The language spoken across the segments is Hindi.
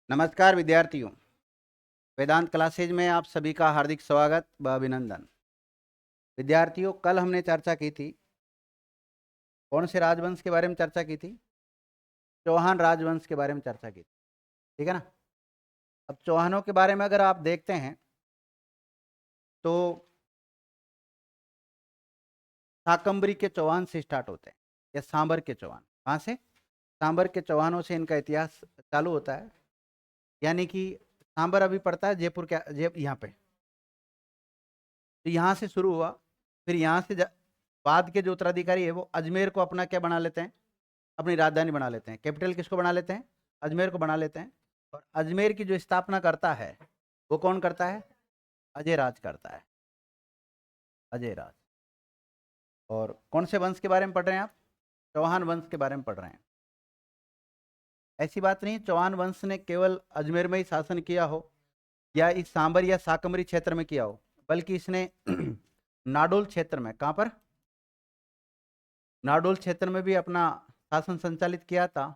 नमस्कार विद्यार्थियों, वेदांत क्लासेज में आप सभी का हार्दिक स्वागत व अभिनंदन। विद्यार्थियों, कल हमने चर्चा की थी, कौन से राजवंश के बारे में चर्चा की थी? चौहान राजवंश के बारे में चर्चा की थी, ठीक है ना। अब चौहानों के बारे में अगर आप देखते हैं तो शाकंभरी के चौहान से स्टार्ट होते हैं या सांबर के चौहान। कहाँ से? सांबर के चौहानों से इनका इतिहास चालू होता है। यानी कि सांबर अभी पड़ता है जयपुर के यहाँ पे, तो यहाँ से शुरू हुआ। फिर यहाँ से बाद के जो उत्तराधिकारी है वो अजमेर को अपना क्या बना लेते हैं, अपनी राजधानी बना लेते हैं। कैपिटल किसको बना लेते हैं? अजमेर को बना लेते हैं। और अजमेर की जो स्थापना करता है वो कौन करता है? अजय राज करता है, अजय राज। और कौन से वंश के बारे में पढ़ रहे हैं आप? चौहान वंश के बारे में पढ़ रहे हैं। ऐसी बात नहीं चौहान वंश ने केवल अजमेर में ही शासन किया हो या इस सांबर या शाकंभरी क्षेत्र में किया हो, बल्कि इसने नाडोल क्षेत्र में, कहाँ पर? नाडोल क्षेत्र में भी अपना शासन संचालित किया था।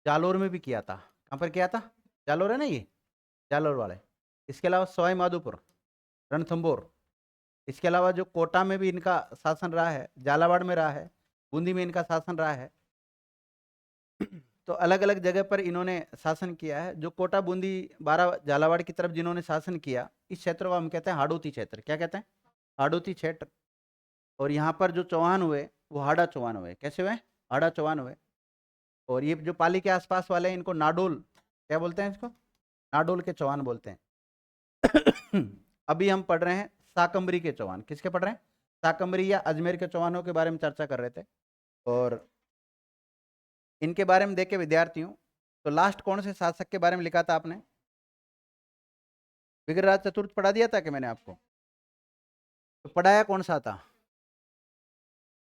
जालोर में भी किया था। कहाँ पर किया था? जालोर है ना, ये जालोर वाले। इसके अलावा सवाई माधोपुर, रणथंभौर, इसके अलावा जो कोटा में भी इनका शासन रहा है, झालावाड़ में रहा है, बूंदी में इनका शासन रहा है। तो अलग अलग जगह पर इन्होंने शासन किया है। जो कोटा, बूंदी, बारा, झालावाड़ की तरफ जिन्होंने शासन किया, इस क्षेत्र को हम कहते हैं हाड़ौती क्षेत्र। क्या कहते हैं? हाड़ौती क्षेत्र। और यहाँ पर जो चौहान हुए वो हाड़ा चौहान हुए। कैसे हुए? हाड़ा चौहान हुए। और ये जो पाली के आसपास वाले हैं इनको नाडोल, क्या बोलते हैं इसको? नाडोल के चौहान बोलते हैं। अभी हम पढ़ रहे हैं शाकंभरी के चौहान। किसके पढ़ रहे हैं? शाकंभरी या अजमेर के चौहानों के बारे में चर्चा कर रहे थे। और इनके बारे में देखे विद्यार्थियों, तो लास्ट कौन से शासक के बारे में लिखा था आपने? विग्रहराज चतुर्थ पढ़ा दिया था कि मैंने आपको? तो पढ़ाया कौन सा था?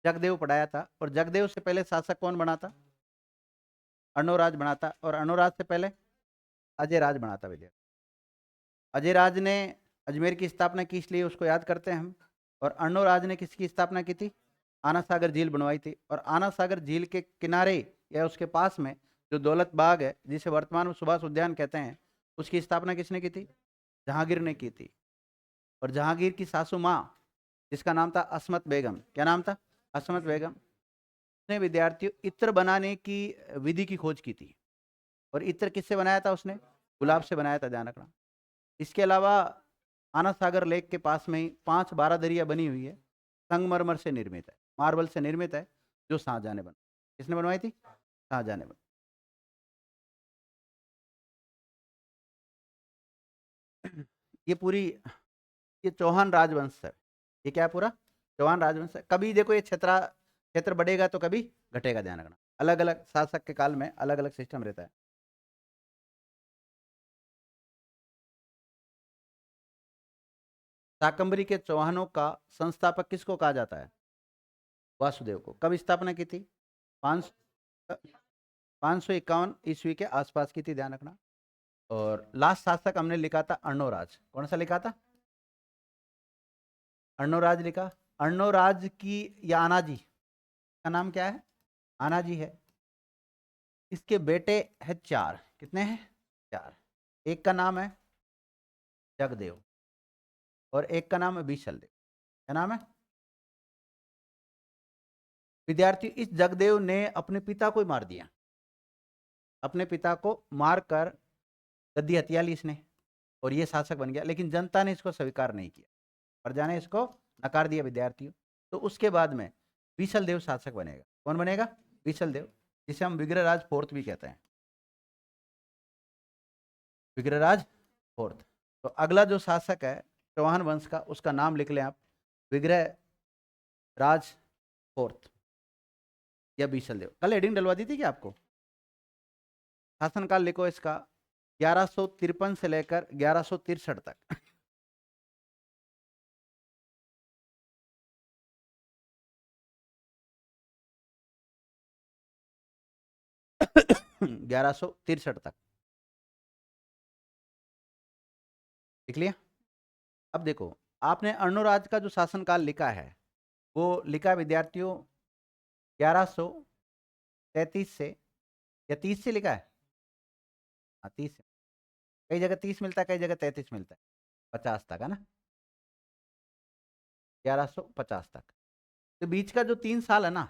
जगदेव पढ़ाया था। और जगदेव से पहले शासक कौन बना था? अर्णोराज बना था। और अर्णोराज से पहले अजय राज बना था। विद्यार्थी, अजय राज ने अजमेर की स्थापना की, इसलिए उसको याद करते हैं हम। और अर्णोराज ने किसकी स्थापना की थी? आना सागर झील बनवाई थी। और आना सागर झील के किनारे या उसके पास में जो दौलत बाग है, जिसे वर्तमान में सुभाष उद्यान कहते हैं, उसकी स्थापना किसने की थी? जहांगीर ने की थी। और जहांगीर की सासू माँ, जिसका नाम था असमत बेगम, क्या नाम था? असमत बेगम ने विद्यार्थियों इत्र बनाने की विधि की खोज की थी। और इत्र किससे बनाया था उसने? गुलाब से बनाया था, ध्यान रखना। इसके अलावा आना सागर लेक के पास में ही 5 बारादरिया बनी हुई है, संगमरमर से निर्मित है, मार्बल से निर्मित है, जो शाहजहां ने बनवाई। किसने बनवाई थी? शाहजहां ने बनवाई। ये पूरी, ये चौहान राजवंश है। ये क्या है? पूरा चौहान राजवंश है। कभी देखो ये क्षेत्र बढ़ेगा तो कभी घटेगा, ध्यान रखना। अलग अलग शासक के काल में अलग अलग सिस्टम रहता है। शाकंभरी के चौहानों का संस्थापक किसको कहा जाता है? वासुदेव को। कब स्थापना की थी? 551 ईस्वी के आसपास की थी, ध्यान रखना। और लास्ट शासक हमने लिखा था अर्णोराज। कौन सा लिखा था? अर्णोराज लिखा। अर्णोराज की या आनाजी का नाम क्या है? आनाजी है। इसके बेटे हैं 4। कितने हैं? 4। एक का नाम है जगदेव और एक का नाम है बीसलदेव। क्या नाम है विद्यार्थी? इस जगदेव ने अपने पिता को ही मार दिया। अपने पिता को मारकर गद्दी हथिया ली इसने, और ये शासक बन गया। लेकिन जनता ने इसको स्वीकार नहीं किया, प्रजा ने इसको नकार दिया विद्यार्थियों। तो उसके बाद में बीसल देव शासक बनेगा। कौन बनेगा? बीसल देव, जिसे हम विग्रहराज फोर्थ भी कहते हैं। विग्रहराज फोर्थ। तो अगला जो शासक है चौहान वंश का, उसका नाम लिख लें आप, विग्रहराज फोर्थ या बीसल देव। कल हेडिंग डलवा दी थी क्या आपको? शासनकाल लिखो इसका 1153 से लेकर 1163 तक। 1163 तक लिख लिया। अब देखो, आपने अर्णोराज का जो शासनकाल लिखा है वो लिखा है विद्यार्थियों 1133 से या 30 से लिखा है? हाँ, 30 से। कई जगह 30 मिलता है, कई जगह 33 मिलता है, 50 तक है ना, 1150 तक। तो बीच का जो 3 साल है ना,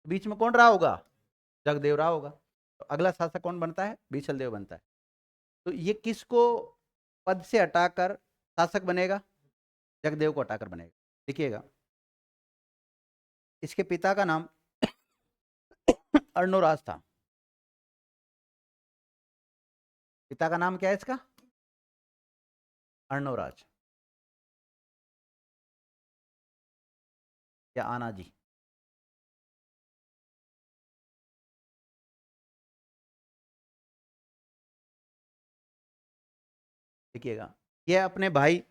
बीच में कौन रहा होगा? जगदेव रहा होगा। तो अगला शासक कौन बनता है? बीसल देव बनता है। तो ये किसको पद से हटाकर शासक बनेगा? जगदेव को हटाकर बनेगा। देखिएगा, इसके पिता का नाम अर्णोराज था। पिता का नाम क्या है इसका? अर्णोराज या आनाजी। देखिएगा, ये अपने भाई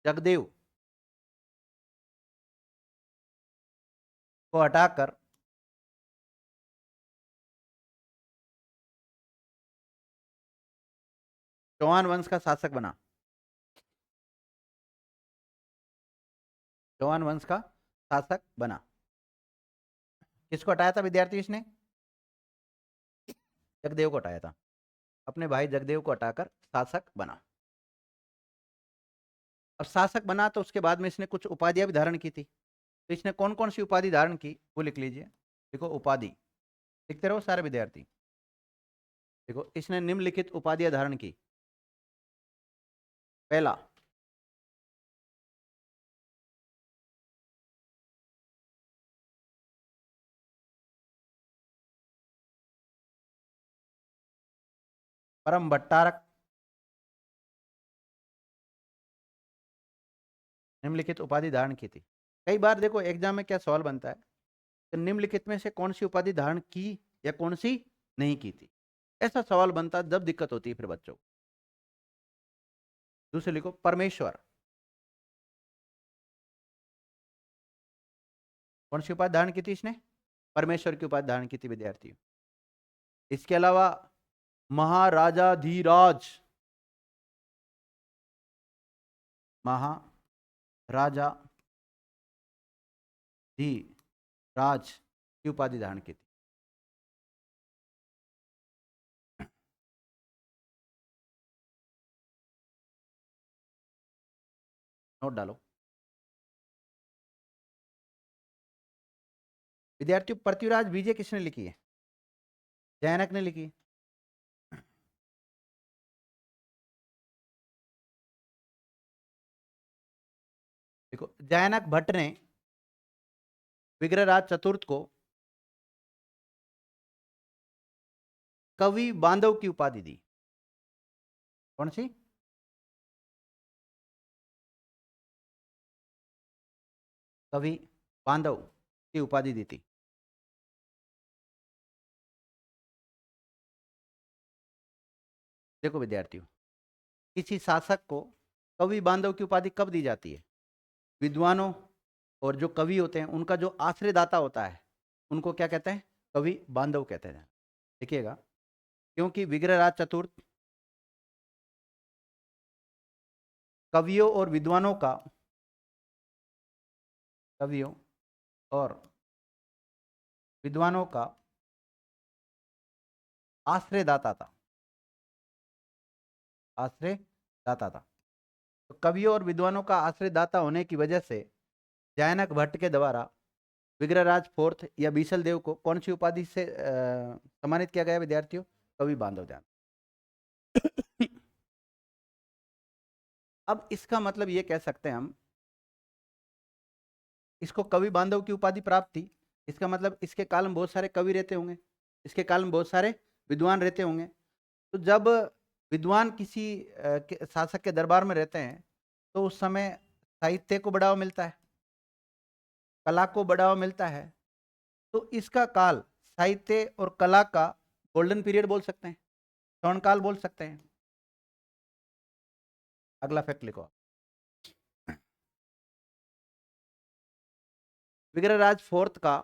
जगदेव को हटाकर चौहान वंश का शासक बना। चौहान वंश का शासक बना। किसको हटाया था विद्यार्थी इसने? जगदेव को हटाया था। अपने भाई जगदेव को हटाकर शासक बना। और शासक बना तो उसके बाद में इसने कुछ उपाधियां भी धारण की थी। तो इसने कौन कौन सी उपाधि धारण की वो लिख लीजिए। देखो उपाधि, लिखते रहो सारे विद्यार्थी। देखो, इसने निम्नलिखित उपाधियां धारण की। पहला, परम भट्टारक। निम्नलिखित उपाधि धारण की थी। कई बार देखो एग्जाम में क्या सवाल बनता है, तो निम्नलिखित में से कौन सी उपाधि धारण की या कौन सी नहीं की थी। ऐसा सवाल बनता है, जब दिक्कत होती है फिर बच्चों को। दूसरे लिखो परमेश्वर। कौन सी उपाधि धारण की थी इसने? परमेश्वर की उपाधि धारण की थी विद्यार्थियों। इसके अलावा महाराजाधिराज। महाराजा धी राज की उपाधि धारण की थी। नोट डालो विद्यार्थियों। पृथ्वीराज विजय किसने लिखी है? जैनक ने लिखी है। देखो, जैनक भट्ट ने विग्रहराज चतुर्थ को कवि बांधव की उपाधि दी। कौन सी? कवि बांधव की उपाधि दी थी। देखो विद्यार्थियों, किसी शासक को कवि बांधव की उपाधि कब दी जाती है? विद्वानों और जो कवि होते हैं उनका जो आश्रयदाता होता है उनको क्या कहते हैं? कवि बांधव कहते हैं। देखिएगा, क्योंकि विग्रहराज चतुर्थ कवियों और विद्वानों का, कवियों और विद्वानों का आश्रयदाता था। आश्रयदाता था। तो कवियों और विद्वानों का आश्रयदाता होने की वजह से जैनक भट्ट के द्वारा विग्रहराज फोर्थ या बीसल देव को कौन सी उपाधि से सम्मानित किया गया विद्यार्थियों? कवि बांधव। ध्यान। अब इसका मतलब ये कह सकते हैं हम, इसको कवि बांधव की उपाधि प्राप्त थी, इसका मतलब इसके काल में बहुत सारे कवि रहते होंगे, इसके काल में बहुत सारे विद्वान रहते होंगे। तो जब विद्वान किसी शासक के दरबार में रहते हैं तो उस समय साहित्य को बढ़ावा मिलता है, कला को बढ़ावा मिलता है। तो इसका काल साहित्य और कला का गोल्डन पीरियड बोल सकते हैं, स्वर्णकाल बोल सकते हैं। अगला फैक्ट लिखो। विग्रहराज फोर्थ का,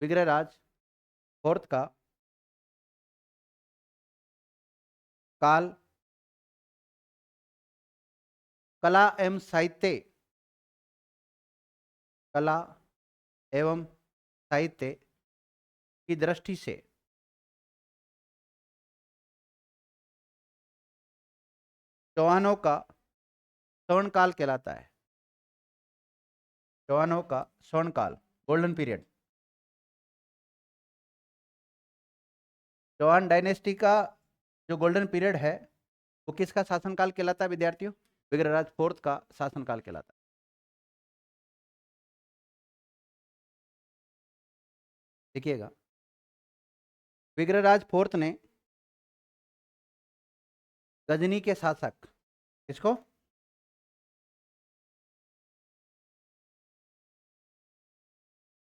विग्रहराज फोर्थ का काल कला एवं साहित्य, कला एवं साहित्य की दृष्टि से चौहानों का स्वर्ण काल कहलाता है। चौहानों का स्वर्ण काल, गोल्डन पीरियड। चौहान डायनेस्टी का जो गोल्डन पीरियड है वो किसका शासनकाल कहलाता है विद्यार्थियों? विग्रहराज फोर्थ का शासनकाल कहलाता है। देखिएगा, विग्रहराज फोर्थ ने गजनी के शासक, किसको?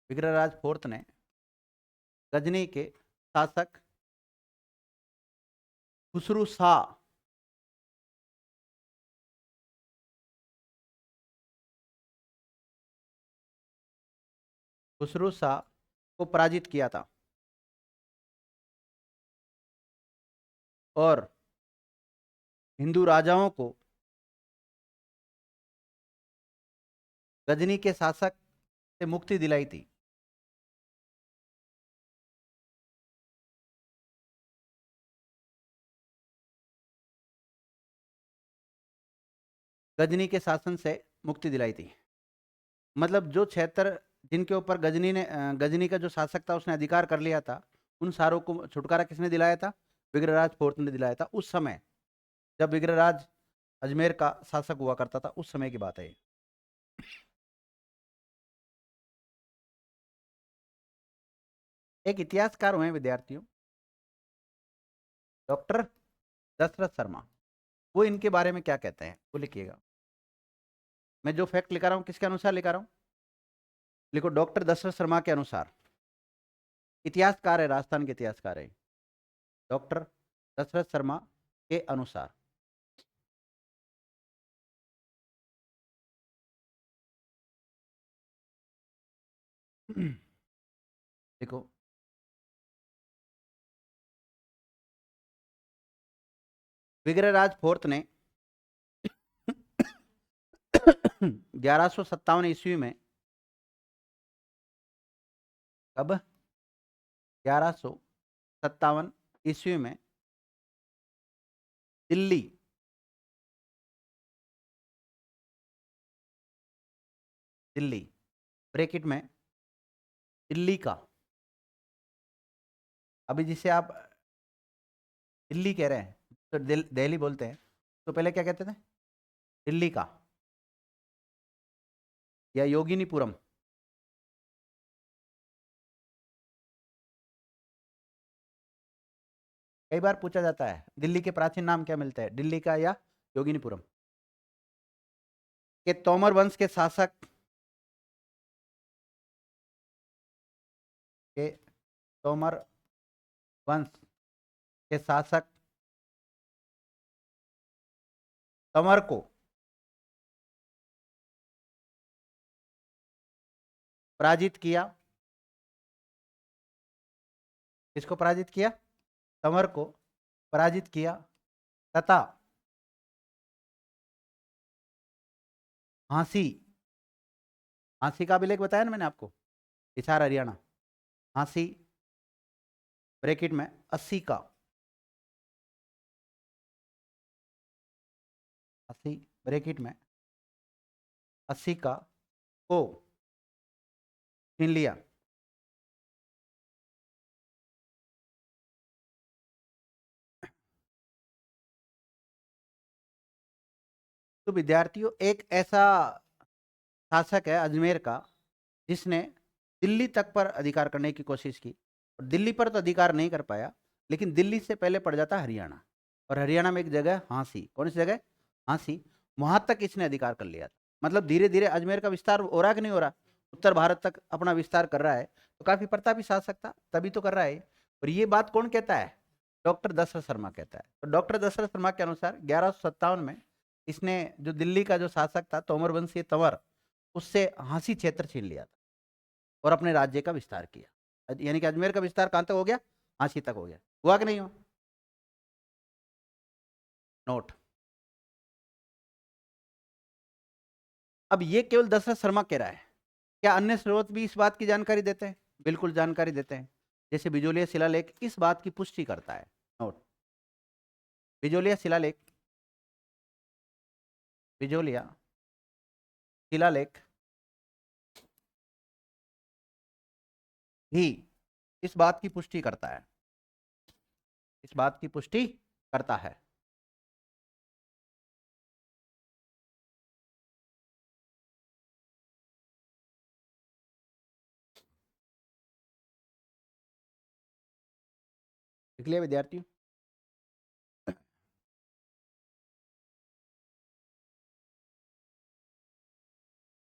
विग्रहराज फोर्थ ने गजनी के शासक खुसरू शाह खुसरू शाह को पराजित किया था और हिंदू राजाओं को गजनी के शासक से मुक्ति दिलाई थी। गजनी के शासन से मुक्ति दिलाई थी, मतलब जो क्षेत्र जिनके ऊपर गजनी का जो शासक था उसने अधिकार कर लिया था, उन सारों को छुटकारा किसने दिलाया था? विग्रहराज फोर्थ ने दिलाया था, उस समय जब विग्रहराज अजमेर का शासक हुआ करता था, उस समय की बात है। एक इतिहासकार हुए विद्यार्थियों, डॉक्टर दशरथ शर्मा। वो इनके बारे में क्या कहते हैं वो लिखिएगा। मैं जो फैक्ट लिखा रहा हूँ किसके अनुसार लिखा रहा हूँ? लिखो, डॉक्टर दशरथ शर्मा के अनुसार। इतिहासकार है, राजस्थान के इतिहासकार है। डॉक्टर दशरथ शर्मा के अनुसार देखो, विग्रहराज फोर्थ ने 1157 ईस्वी में, कब? 1157 ईस्वी में दिल्ली दिल्ली ब्रैकेट में दिल्ली का, अभी जिसे आप दिल्ली कह रहे हैं तो दिल्ली बोलते हैं, तो पहले क्या कहते थे? दिल्ली का या योगिनीपुरम। कई बार पूछा जाता है दिल्ली के प्राचीन नाम क्या मिलते हैं, दिल्ली का या योगिनीपुरम। के तोमर वंश के शासक के तोमर वंश के शासक तंवर को पराजित किया। किसको पराजित किया? तंवर को पराजित किया तथा झांसी, झांसी का अभिलेख बताया ना मैंने आपको, हिसार हरियाणा, झांसी ब्रैकेट में 80 का, 80 ब्रैकेट में 80 का को छीन लिया। तो विद्यार्थियों, एक ऐसा शासक है अजमेर का जिसने दिल्ली तक पर अधिकार करने की कोशिश की, और दिल्ली पर तो अधिकार नहीं कर पाया, लेकिन दिल्ली से पहले पड़ जाता हरियाणा, और हरियाणा में एक जगह हांसी, कौन सी जगह? हांसी, वहां तक इसने अधिकार कर लिया था। मतलब धीरे धीरे अजमेर का विस्तार हो रहा कि नहीं हो रहा? उत्तर भारत तक अपना विस्तार कर रहा है, तो काफी प्रतापी शासक था, तभी तो कर रहा है। और ये बात कौन कहता है? डॉक्टर दशरथ शर्मा कहता है। तो डॉक्टर दशरथ शर्मा के अनुसार 1157 में इसने जो दिल्ली का जो शासक था तोमर वंशीय तंवर, उससे हांसी क्षेत्र छीन लिया था और अपने राज्य का विस्तार किया। यानी कि अजमेर का विस्तार कहां तक हो गया? हांसी तक हो गया। हुआ कि नहीं हुआ? नोट। अब ये केवल दशरथ शर्मा कह रहा है, क्या अन्य स्रोत भी इस बात की जानकारी देते हैं? बिल्कुल जानकारी देते हैं। जैसे बिजोलिया शिलालेख इस बात की पुष्टि करता है। नोट, बिजोलिया शिलालेख बिजोलिया, शिलालेख भी इस बात की पुष्टि करता है, इस बात की पुष्टि करता है लिख लिया विद्यार्थियों?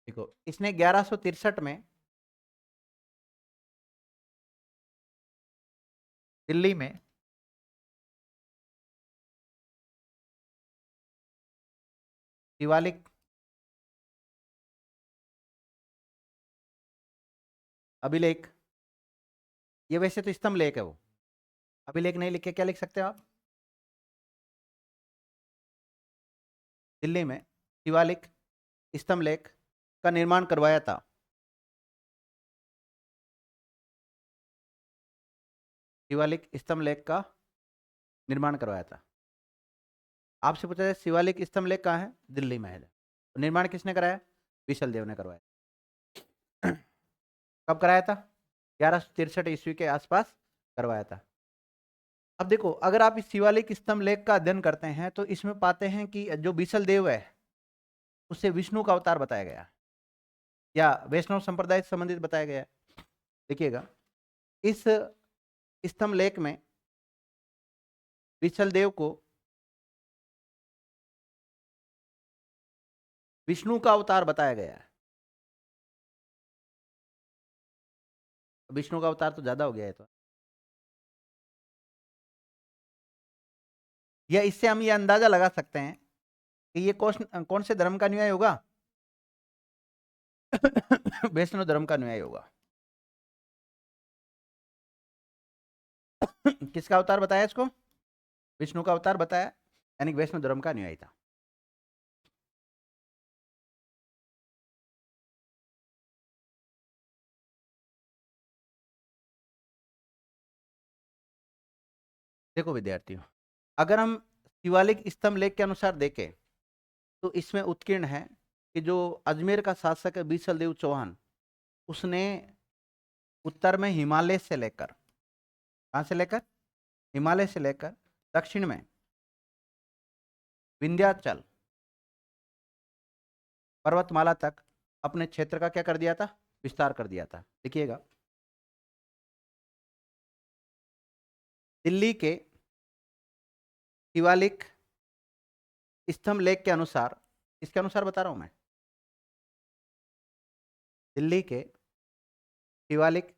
देखो, इसने 1163 में दिल्ली में शिवालिक अभिलेख, ये वैसे तो स्तंभ लेख है, वो अभिलेख नहीं लिख के क्या लिख सकते हो आप? दिल्ली में शिवालिक स्तंभ लेख का निर्माण करवाया था। शिवालिक स्तंभ लेख का निर्माण करवाया था। आपसे पूछा जाए शिवालिक स्तंभ लेख कहाँ है? दिल्ली में है। तो निर्माण किसने कराया? विशल देव ने करवाया। कब कराया था? 1163 ईस्वी के आसपास करवाया था। अब देखो, अगर आप इस शिवालिक स्तंभ लेख का अध्ययन करते हैं तो इसमें पाते हैं कि जो विशल देव है उससे विष्णु का अवतार बताया गया या वैष्णव संप्रदाय से संबंधित बताया गया है। देखिएगा, इस स्तंभ लेख में विशल देव को विष्णु का अवतार बताया गया है। विष्णु का अवतार तो ज्यादा हो गया है, तो या इससे हम ये अंदाजा लगा सकते हैं कि ये कौन कौन से धर्म का अनुयायी होगा? वैष्णव धर्म का अनुयायी होगा। किसका अवतार बताया इसको? विष्णु का अवतार बताया, यानी वैष्णव धर्म का अनुयायी था। देखो विद्यार्थियों, अगर हम शिवालिक स्तंभ लेख के अनुसार देखें तो इसमें उत्कीर्ण है कि जो अजमेर का शासक है बीसल देव चौहान, उसने उत्तर में हिमालय से लेकर, कहां से लेकर? हिमालय से लेकर दक्षिण में विंध्याचल पर्वतमाला तक अपने क्षेत्र का क्या कर दिया था? विस्तार कर दिया था। देखिएगा, दिल्ली के शिवालिक स्तंभ लेख के अनुसार, इसके अनुसार बता रहा हूं मैं, दिल्ली के शिवालिक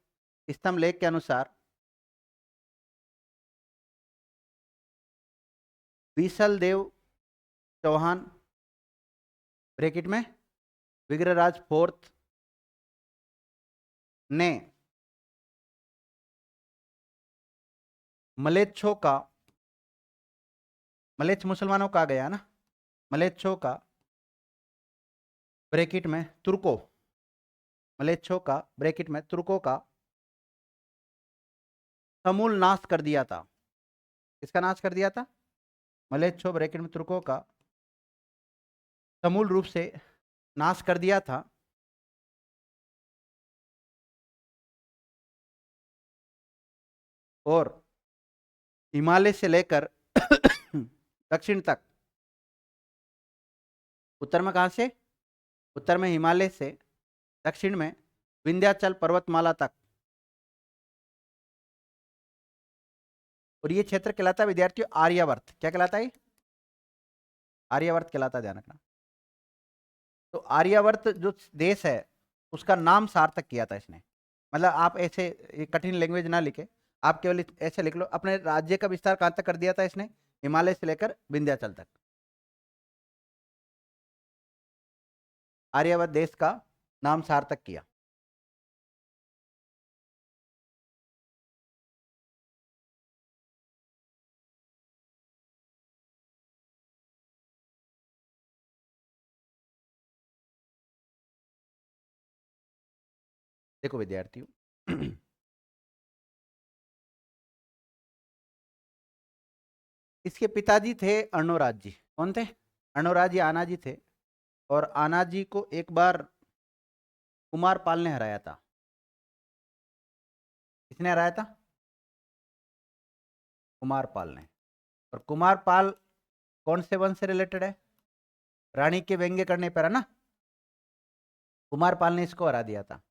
स्तंभ लेख के अनुसार बीसल देव चौहान ब्रैकेट में विग्रहराज फोर्थ ने मलेच्छों का, मलेच्छ मुसलमानों का गया ना, मलेच्छों का ब्रैकेट में तुर्कों, मलेच्छों का ब्रैकेट में तुर्कों का समूल नाश कर दिया था। किसका नाश कर दिया था? मलेच्छों ब्रैकेट में तुर्कों का समूल रूप से नाश कर दिया था। और हिमालय से लेकर दक्षिण तक, उत्तर में कहां से? उत्तर में हिमालय से, दक्षिण में विंध्याचल पर्वतमाला तक। और ये क्षेत्र कहलाता है विद्यार्थियों आर्यावर्त। क्या कहलाता है? आर्यावर्त कहलाता है, ध्यान रखना। तो आर्यावर्त जो देश है उसका नाम सार्थक किया था इसने। मतलब आप ऐसे कठिन लैंग्वेज ना लिखे, आप केवल ऐसे लिख लो, अपने राज्य का विस्तार कहां तक कर दिया था इसने? हिमालय से लेकर विंध्याचल तक। आर्यावर्त देश का नाम सार्थक किया। देखो विद्यार्थियों, इसके पिताजी थे अर्णोराज जी। कौन थे? अर्णोराज या आना जी थे। और आना जी को एक बार कुमार पाल ने हराया था। किसने हराया था? कुमार पाल ने। और कुमार पाल कौन से वंश से रिलेटेड है? रानी के व्यंग्य करने पर, है ना? कुमार पाल ने इसको हरा दिया था।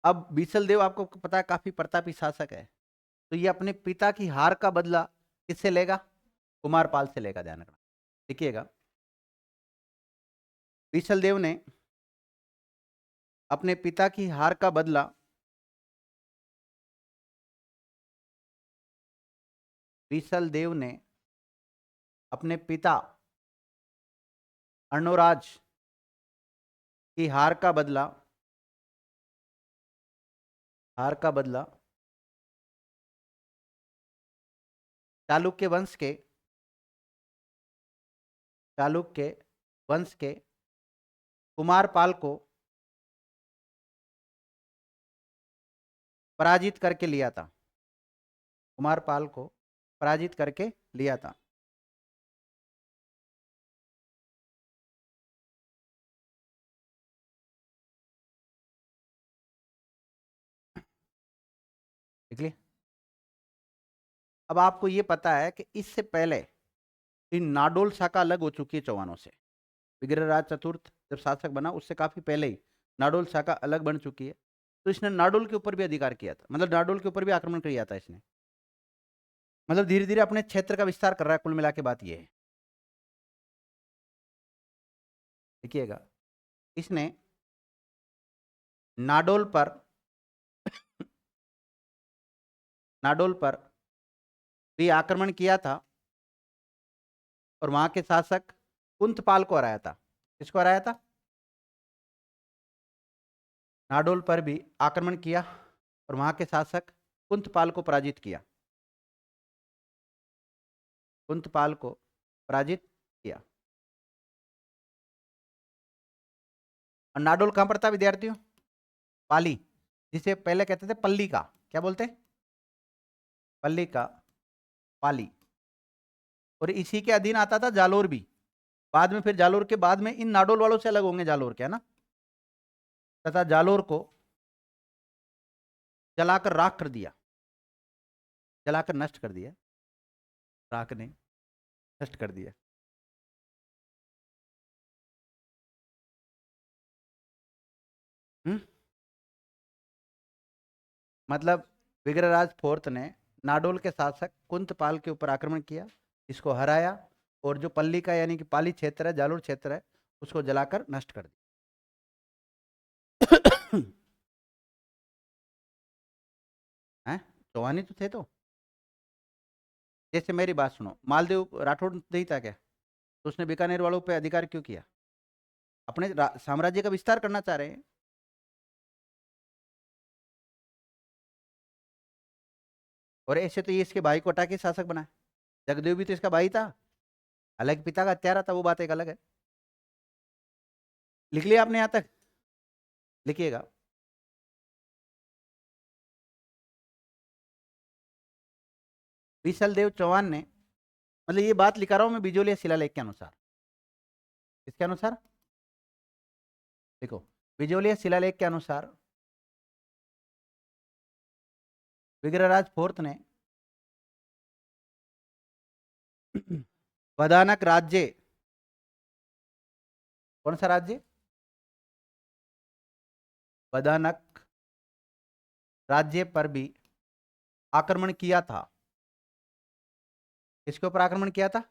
अब बीसल देव आपको पता है काफी प्रतापी शासक है, तो ये अपने पिता की हार का बदला किससे लेगा? कुमार पाल से लेगा। ध्यान रखना, देखिएगा। बीसल देव ने अपने पिता की हार का बदला बीसल देव ने अपने पिता अर्णोराज की हार का बदला चालुक्य वंश के कुमार पाल को पराजित करके लिया था। कुमार पाल को पराजित करके लिया था। देख लिया। अब आपको ये पता है कि इससे पहले इन नाडोल शाखा अलग हो चुकी है चौहानों से। विग्रहराज चतुर्थ जब शासक बना उससे काफी पहले ही नाडोल शाखा अलग बन चुकी है। तो इसने नाडोल के ऊपर भी अधिकार किया था, मतलब नाडोल के ऊपर भी आक्रमण किया था इसने। मतलब धीरे धीरे अपने क्षेत्र का विस्तार कर रहा है। कुल मिला के बात यह है, देखिएगा, इसने नाडोल पर भी आक्रमण किया था और वहां के शासक कुंतपाल को हराया था। किसको हराया था? नाडोल पर भी आक्रमण किया और वहां के शासक कुंतपाल को पराजित किया। कुंतपाल को पराजित किया। और नाडोल कहां पड़ता विद्यार्थियों? पाली, जिसे पहले कहते थे पल्ली का। क्या बोलते? पल्ली का पाली। और इसी के अधीन आता था जालोर भी। बाद में फिर जालोर के बाद में इन नाडोल वालों से अलग होंगे जालोर के, है ना? तथा जालोर को जलाकर राख कर दिया। जलाकर नष्ट कर दिया। राख ने नष्ट कर दिया। हम्म मतलब विग्रहराज फोर्थ ने नाडोल के शासक कुंतपाल के ऊपर आक्रमण किया, इसको हराया, और जो पल्ली का यानी कि पाली क्षेत्र है, जालोर क्षेत्र है, उसको जलाकर नष्ट कर दिया। हैं? चौहानी तो थे। तो जैसे मेरी बात सुनो, मालदेव राठौड़ नहीं था क्या? तो उसने बीकानेर वालों पे अधिकार क्यों किया? अपने साम्राज्य का विस्तार करना चाह रहे हैं। और ऐसे तो ये इसके भाई को हटा के शासक बना। जगदेव भी तो इसका भाई था, हालांकि पिता का हत्यारा था, वो बात एक अलग है। लिख लिया आपने यहां तक? लिखिएगा। विशल देव चौहान ने, मतलब ये बात लिखा रहा हूं मैं बिजोलिया शिलालेख के अनुसार। किसके अनुसार? देखो, बिजोलिया शिलालेख के अनुसार विग्रहराज फोर्थ ने वदानक राज्य, कौन सा राज्य? वदानक राज्य पर भी आक्रमण किया था। किसके ऊपर आक्रमण किया था?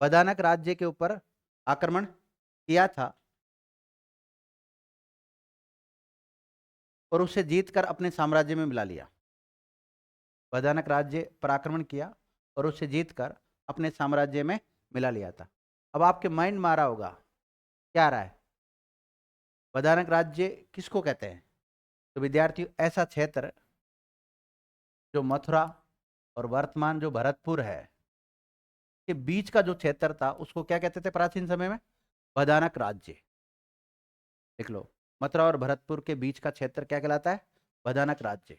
वदानक राज्य के ऊपर आक्रमण किया था और उसे जीतकर अपने साम्राज्य में मिला लिया। वदानक राज्य पर आक्रमण किया और उसे जीतकर अपने साम्राज्य में मिला लिया था। अब आपके माइंड में आ रहा होगा क्या आ रहा है? वदानक राज्य किसको कहते हैं? तो विद्यार्थियों, ऐसा क्षेत्र जो मथुरा और वर्तमान जो भरतपुर है के बीच का जो क्षेत्र था उसको क्या कहते थे प्राचीन समय में? वदानक राज्य। देख लो, मथुरा और भरतपुर के बीच का क्षेत्र क्या कहलाता है? वदानक राज्य।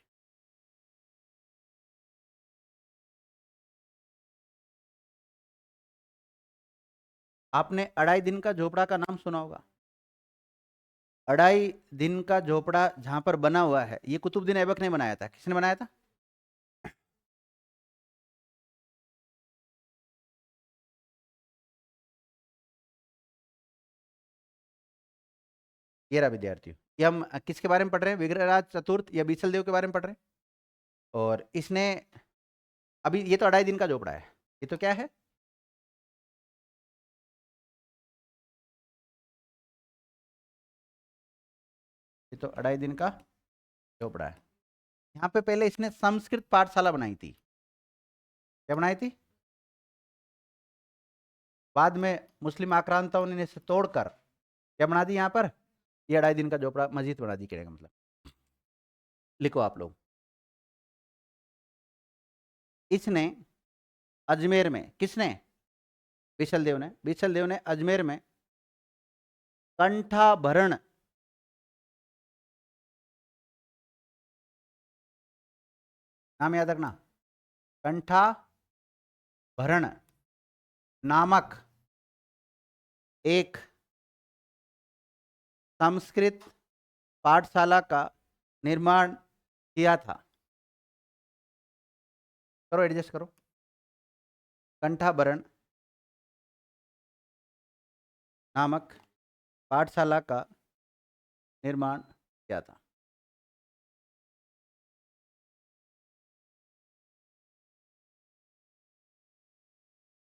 आपने अढ़ाई दिन का झोपड़ा का नाम सुना होगा। अढ़ाई दिन का झोपड़ा जहां पर बना हुआ है, ये कुतुबुद्दीन ऐबक ने बनाया था। किसने बनाया था? ये रहा विद्यार्थियों, ये हम किसके बारे में पढ़ रहे हैं? विग्रहराज चतुर्थ या बीसल देव के बारे में पढ़ रहे हैं। और इसने, अभी ये तो अढ़ाई दिन का झोपड़ा है, ये तो क्या है? ये तो अढ़ाई दिन का झोपड़ा है। यहाँ पे पहले इसने संस्कृत पाठशाला बनाई थी। क्या बनाई थी? बाद में मुस्लिम आक्रांताओं ने इसे तोड़कर क्या बना दी? यहाँ पर ये अढ़ाई दिन का झोपड़ा मस्जिद बना दी, कहने का मतलब। लिखो आप लोग, इसने अजमेर में, किसने? विशल देव ने अजमेर में कंठाभरण, नाम याद रखना, कंठाभरण नामक एक संस्कृत पाठशाला का निर्माण किया था। करो एडजस्ट करो। कंठाभरण नामक पाठशाला का निर्माण किया था।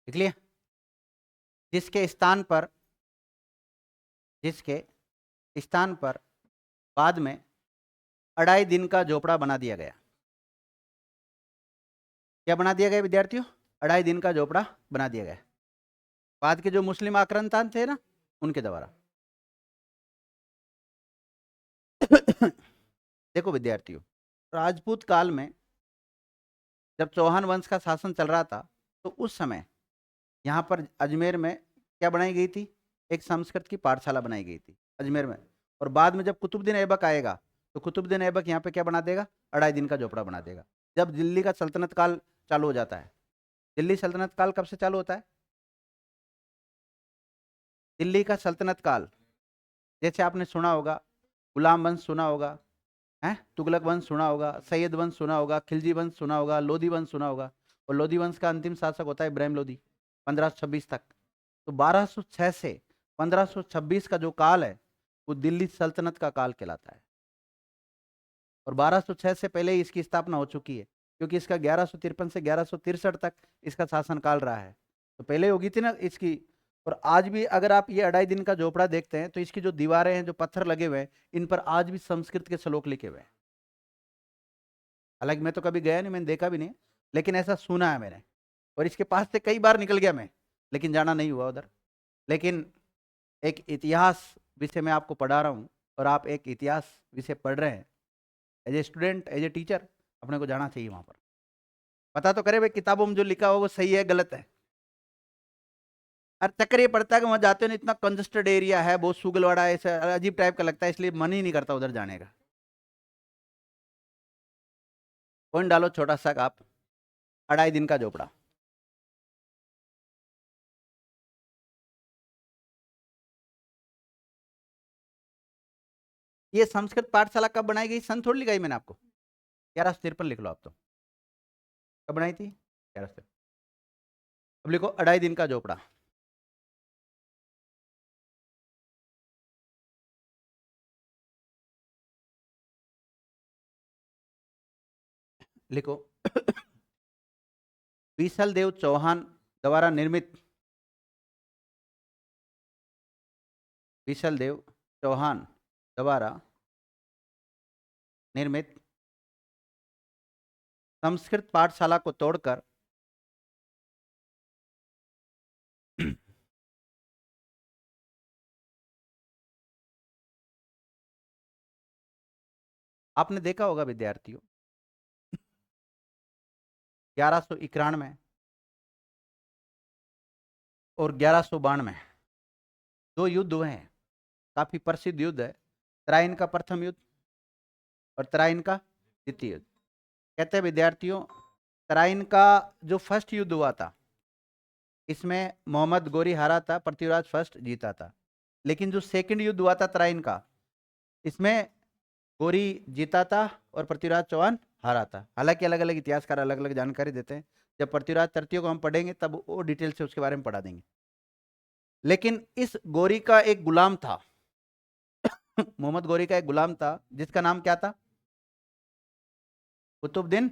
लिख लिया? जिसके स्थान पर बाद में अढ़ाई दिन का झोपड़ा बना दिया गया। क्या बना दिया गया विद्यार्थियों? अढ़ाई दिन का झोपड़ा बना दिया गया, बाद के जो मुस्लिम आक्रांता थे ना, उनके द्वारा। देखो विद्यार्थियों, राजपूत काल में जब चौहान वंश का शासन चल रहा था, तो उस समय यहाँ पर अजमेर में क्या बनाई गई थी? एक संस्कृत की पाठशाला बनाई गई थी अजमेर में। और बाद में जब कुतुबुद्दीन ऐबक आएगा, तो कुतुबुद्दीन ऐबक यहाँ पे क्या बना देगा? अढ़ाई दिन का झोपड़ा बना देगा। जब दिल्ली का सल्तनत काल चालू हो जाता है। दिल्ली सल्तनत काल कब से चालू होता है? दिल्ली का सल्तनत काल, जैसे आपने सुना होगा, गुलाम वंश सुना होगा, है तुगलक वंश सुना होगा, सैयद वंश सुना होगा, खिलजी वंश सुना होगा, लोधी वंश सुना होगा। और लोधी वंश का अंतिम शासक होता है इब्राहिम लोधी, 1526 तक। तो 1206 से 1526 का जो काल है, वो दिल्ली सल्तनत का काल कहलाता है। और 1206 से पहले ही इसकी स्थापना हो चुकी है, क्योंकि इसका 1153 से 1163 तक इसका शासनकाल रहा है। तो पहले होगी थी ना इसकी। और आज भी अगर आप ये अढ़ाई दिन का झोपड़ा देखते हैं, तो इसकी जो दीवारें हैं, जो पत्थर लगे हुए हैं, इन पर आज भी संस्कृत के श्लोक लिखे हुए हैं। हालांकि मैं तो कभी गया नहीं, मैंने देखा भी नहीं, लेकिन ऐसा सुना है मैंने। और इसके पास से कई बार निकल गया मैं, लेकिन जाना नहीं हुआ उधर। लेकिन एक इतिहास विषय मैं आपको पढ़ा रहा हूँ, और आप एक इतिहास विषय पढ़ रहे हैं, as a student, as a teacher, अपने को जाना चाहिए वहां पर। पता तो करे भाई किताबों में जो लिखा हो वो सही है गलत है। हर चक्कर ये पड़ता है कि वहां जाते हो ना, इतना कंजस्टेड एरिया है, बहुत सुगलवाड़ा है, ऐसा अजीब टाइप का लगता है, इसलिए मन ही नहीं करता उधर जाने का। पॉइंट डालो छोटा सा आप, अढ़ाई दिन का झोपड़ा। ये संस्कृत पाठशाला कब बनाई गई? सन थोड़ी लिखाई मैंने आपको, 1153 लिख लो आप तो। कब बनाई थी? 1153। अब लिखो अढ़ाई दिन का झोपड़ा। लिखो बीसल देव चौहान द्वारा निर्मित, बीसल देव चौहान द्वारा निर्मित संस्कृत पाठशाला को तोड़कर आपने देखा होगा विद्यार्थियों, 1191 और 1192 दो युद्ध हुए हैं, काफी प्रसिद्ध युद्ध है। तराइन का प्रथम युद्ध और तराइन का द्वितीय युद्ध। कहते हैं विद्यार्थियों, तराइन का जो फर्स्ट युद्ध हुआ था, इसमें मोहम्मद गोरी हारा था, पृथ्वीराज फर्स्ट जीता था। लेकिन जो सेकंड युद्ध हुआ था तराइन का, इसमें गोरी जीता था और पृथ्वीराज चौहान हारा था। हालांकि अलग अलग इतिहासकार अलग अलग जानकारी देते हैं। जब पृथ्वीराज तृतीय को हम पढ़ेंगे तब वो डिटेल से उसके बारे में पढ़ा देंगे। लेकिन इस गोरी का एक गुलाम था मोहम्मद गोरी का एक गुलाम था जिसका नाम क्या था? कुतुबुद्दीन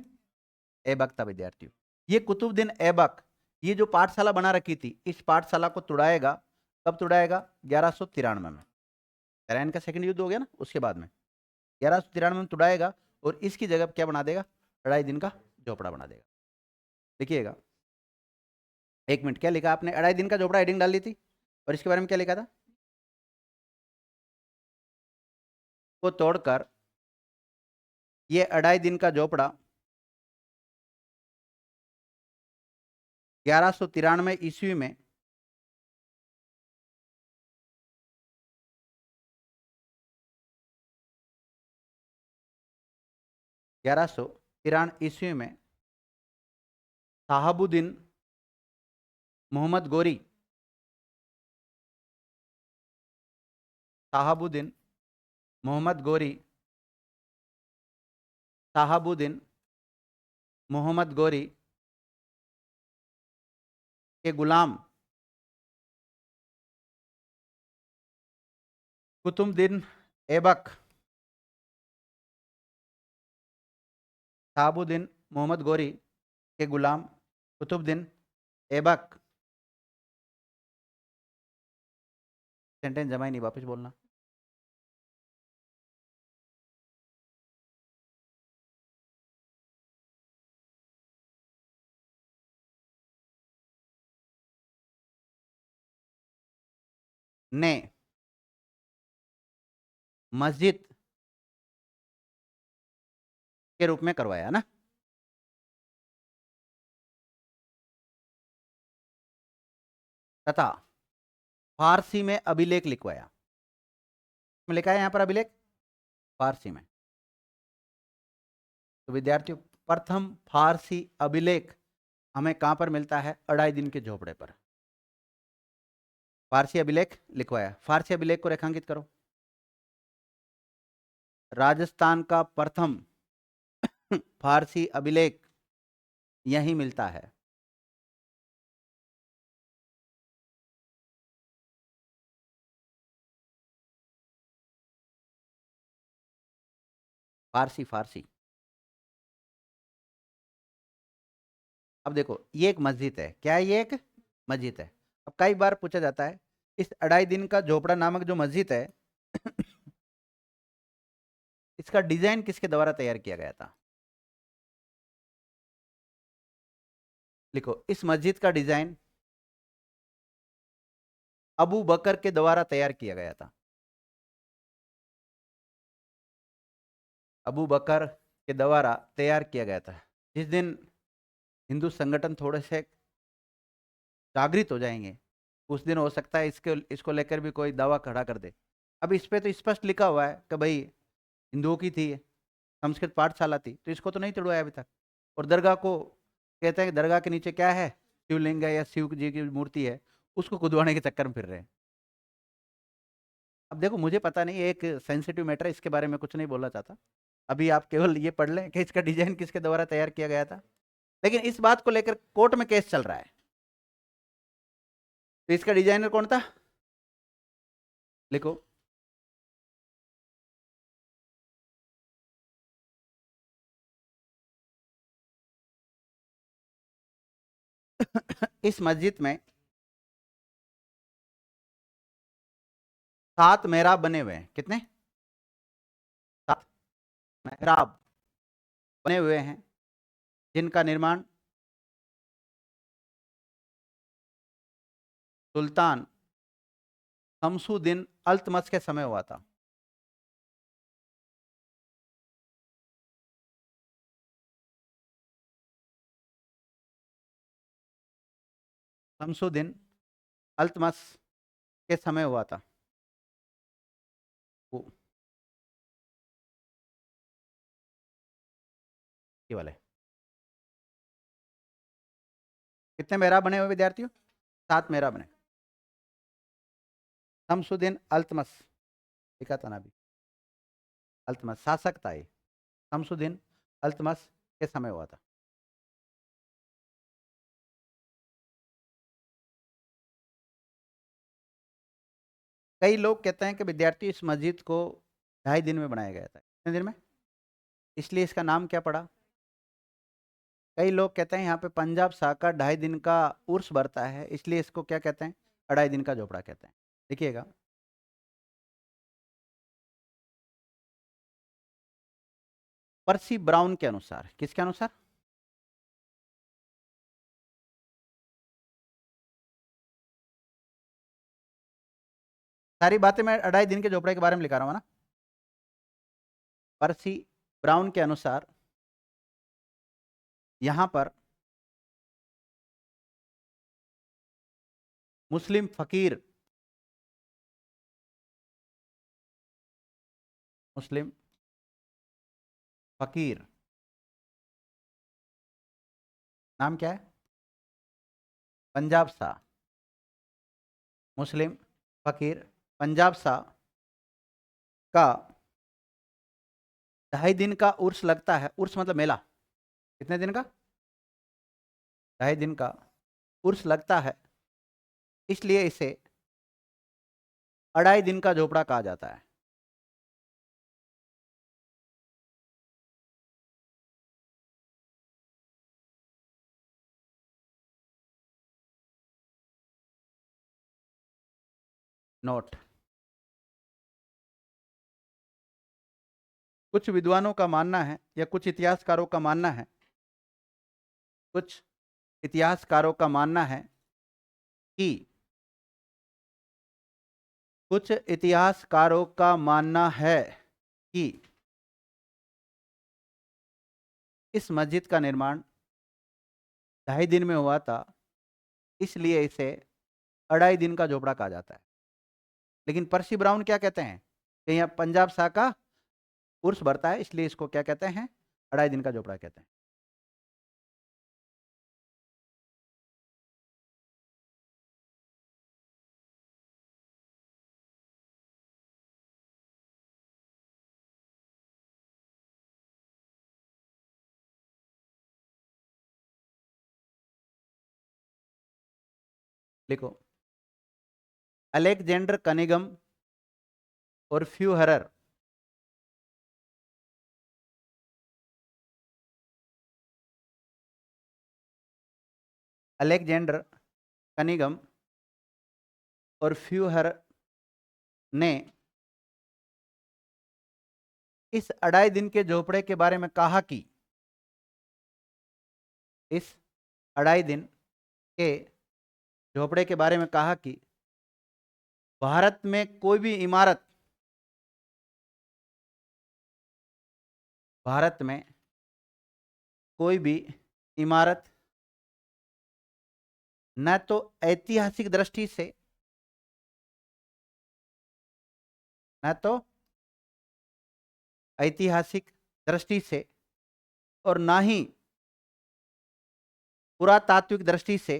ऐबक था विद्यार्थियों। ये कुतुबुद्दीन ऐबक, ये जो पाठशाला बना रखी थी, इस पाठशाला को तुड़ाएगा। कब तुड़ाएगा? 1193 में। तराइन का सेकंड युद्ध हो गया ना, उसके बाद में 1193 में तुड़ाएगा। और इसकी जगह क्या बना देगा? 2.5 दिन का झोपड़ा बना देगा। देखिएगा, 1 मिनट, क्या लिखा आपने? 2.5 दिन का झोपड़ा हेडिंग डाल ली थी, और इसके बारे में क्या लिखा था? को तोड़कर ये 2.5 दिन का झोपड़ा 1193 ईस्वी में ग्यारह सौ तिरानवे ईस्वी में शहाबुद्दीन मोहम्मद गोरी, शहाबुद्दीन मोहम्मद गोरी, शहाबुद्दीन मोहम्मद गोरी के गुलाम कुतुबुद्दीन ऐबक, शहाबुद्दीन मोहम्मद गोरी के गुलाम कुतुबुद्दीन ऐबक, सेंटेंस जमा ही नहीं, वापस बोलना। ने मस्जिद के रूप में करवाया ना। तथा फारसी में अभिलेख लिखवाया। में लिखा है यहाँ पर अभिलेख फारसी में। तो विद्यार्थियों, प्रथम फारसी अभिलेख हमें कहां पर मिलता है? 2.5 दिन के झोपड़े पर फारसी अभिलेख लिखवाया। फारसी अभिलेख को रेखांकित करो। राजस्थान का प्रथम फारसी अभिलेख यहीं मिलता है। फारसी फारसी। अब देखो, ये एक मस्जिद है। क्या है? ये एक मस्जिद है। अब कई बार पूछा जाता है, इस 2.5 दिन का झोपड़ा नामक जो मस्जिद है इसका डिजाइन किसके द्वारा तैयार किया गया था? लिखो, इस मस्जिद का डिजाइन अबू बकर के द्वारा तैयार किया गया था। अबू बकर के द्वारा तैयार किया गया था। जिस दिन हिंदू संगठन थोड़े से जागृत हो जाएंगे, उस दिन हो सकता है इसको लेकर भी कोई दावा खड़ा कर दे। अब इस पे तो स्पष्ट लिखा हुआ है कि भाई हिंदुओं की थी, संस्कृत पाठशाला थी, तो इसको तो नहीं तोड़वाया अभी तक। और दरगाह को कहते हैं कि दरगाह के नीचे क्या है? शिवलिंग है या शिव जी की मूर्ति है, उसको खुदवाने के चक्कर में फिर रहे हैं। अब देखो, मुझे पता नहीं, एक सेंसिटिव मैटर है, इसके बारे में कुछ नहीं बोलना चाहता। अभी आप केवल ये पढ़ लें कि इसका डिजाइन किसके द्वारा तैयार किया गया था। लेकिन इस बात को लेकर कोर्ट में केस चल रहा है। तो इसका डिजाइनर कौन था? लिखो, इस मस्जिद में 7 मेहराब बने हुए हैं। कितने? 7 मेहराब बने हुए हैं, जिनका निर्माण सुल्तान शमसुद्दीन अल्तमश के समय हुआ था। शमसुद्दीन अल्तमश के समय हुआ था वो, ये वाले। कितने मेहराब बने हुए विद्यार्थियों? 7 मेहराब बने। शमसुद्दीन अल्तमश लिखा था ना अभी। अल्तमश शासक था ये, शमसुद्दीन अल्तमश के समय हुआ था। कई लोग कहते हैं कि विद्यार्थी इस मस्जिद को 2.5 दिन में बनाया गया था। कितने दिन में? इसलिए इसका नाम क्या पड़ा? कई लोग कहते हैं यहाँ पे पंजाब शाह का 2.5 दिन का उर्स बढ़ता है, इसलिए इसको क्या कहते हैं? 2.5 दिन का झोपड़ा कहते हैं। देखिएगा, पर्सी ब्राउन के अनुसार, किसके अनुसार? सारी बातें मैं 2.5 दिन के झोपड़े के बारे में लिखा रहा हूँ ना। पर्सी ब्राउन के अनुसार यहां पर मुस्लिम फकीर, मुस्लिम फकीर, नाम क्या है? पंजाब शाह, मुस्लिम फकीर पंजाब शाह का 2.5 दिन का उर्स लगता है। उर्स मतलब मेला। कितने दिन का? 2.5 दिन का उर्स लगता है, इसलिए इसे 2.5 दिन का झोपड़ा कहा जाता है। नोट, कुछ विद्वानों का मानना है या कुछ इतिहासकारों का मानना है, कुछ इतिहासकारों का मानना है कि कुछ इतिहासकारों का मानना है कि इस मस्जिद का निर्माण 2.5 दिन में हुआ था, इसलिए इसे 2.5 दिन का झोपड़ा कहा जाता है। लेकिन पर्सी ब्राउन क्या कहते हैं कि यहाँ पंजाब शाह का उर्स बढ़ता है, इसलिए इसको क्या कहते हैं? 2.5 दिन का झोपड़ा कहते हैं। लिखो, अलेक्जेंडर कनिगम और फ्यूहरर अलेक्जेंडर कनिगम और फ्यूहर ने इस 2.5 दिन के झोपड़े के बारे में कहा कि इस 2.5 दिन के झोपड़े के बारे में कहा कि भारत में कोई भी इमारत, भारत में कोई भी इमारत न तो ऐतिहासिक दृष्टि से, न तो ऐतिहासिक दृष्टि से और ना ही पुरातात्विक दृष्टि से,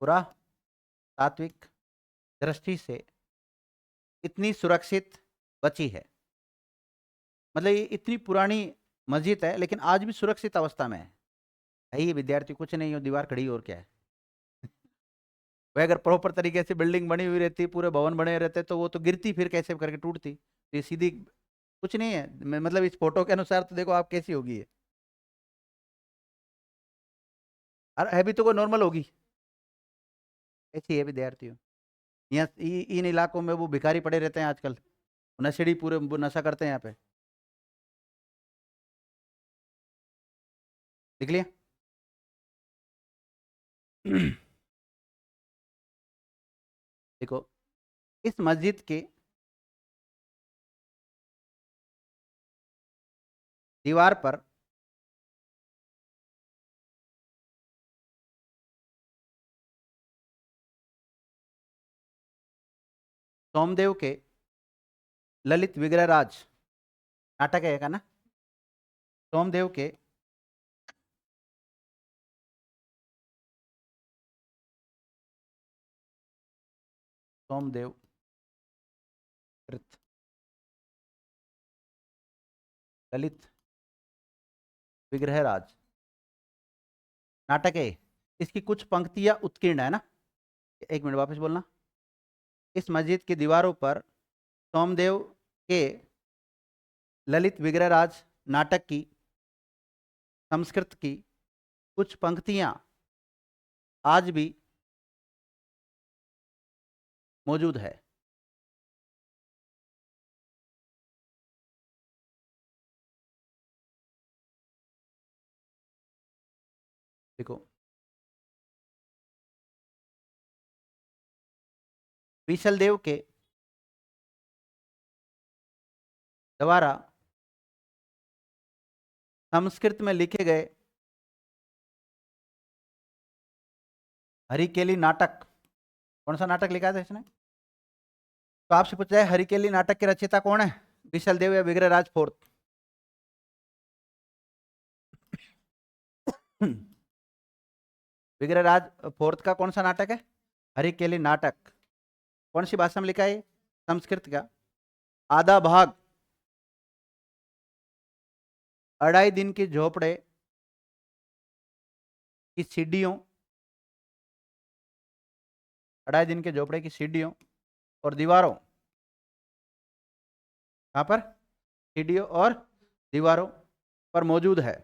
पुरातात्विक दृष्टि से इतनी सुरक्षित बची है। मतलब ये इतनी पुरानी मस्जिद है लेकिन आज भी सुरक्षित अवस्था में है ये विद्यार्थी, कुछ नहीं हो, दीवार खड़ी और क्या है। वह अगर प्रॉपर तरीके से बिल्डिंग बनी हुई रहती, पूरे भवन बने रहते, तो वो तो गिरती फिर कैसे करके टूटती। तो ये सीधी कुछ नहीं है, मतलब इस फोटो के अनुसार तो देखो आप कैसी होगी ये। और है भी तो कोई नॉर्मल होगी, ऐसी है विद्यार्थियों। यहाँ इन इलाकों में वो भिखारी पड़े रहते हैं आजकल, नशेड़ी पूरे वो नशा करते हैं यहाँ पे। देख लिया। देखो, इस मस्जिद के दीवार पर सोमदेव के ललित विग्रहराज नाटक है का ना, सोमदेव के सोमदेव संस्कृत ललित विग्रहराज नाटक है। इसकी कुछ पंक्तियां उत्कीर्ण है ना। एक मिनट वापस बोलना। इस मस्जिद की दीवारों पर सोमदेव के ललित विग्रहराज नाटक की संस्कृत की कुछ पंक्तियां आज भी मौजूद है। देखो, विशल देव के द्वारा संस्कृत में लिखे गए हरिकेली नाटक, कौन सा नाटक लिखा था इसने? तो आपसे पूछा जाए हरिकेली नाटक के रचयिता कौन है, विशल देव या विग्रहराज फोर्थ? विग्रहराज फोर्थ का कौन सा नाटक है? हरिकेली नाटक। कौन सी भाषा में लिखा है? संस्कृत का। आधा भाग 2.5 दिन की झोपड़े की सीढ़ियों, 2.5 दिन के झोपड़े की सीढ़ियों और दीवारों, कहां पर? सीढ़ियों और दीवारों पर मौजूद है।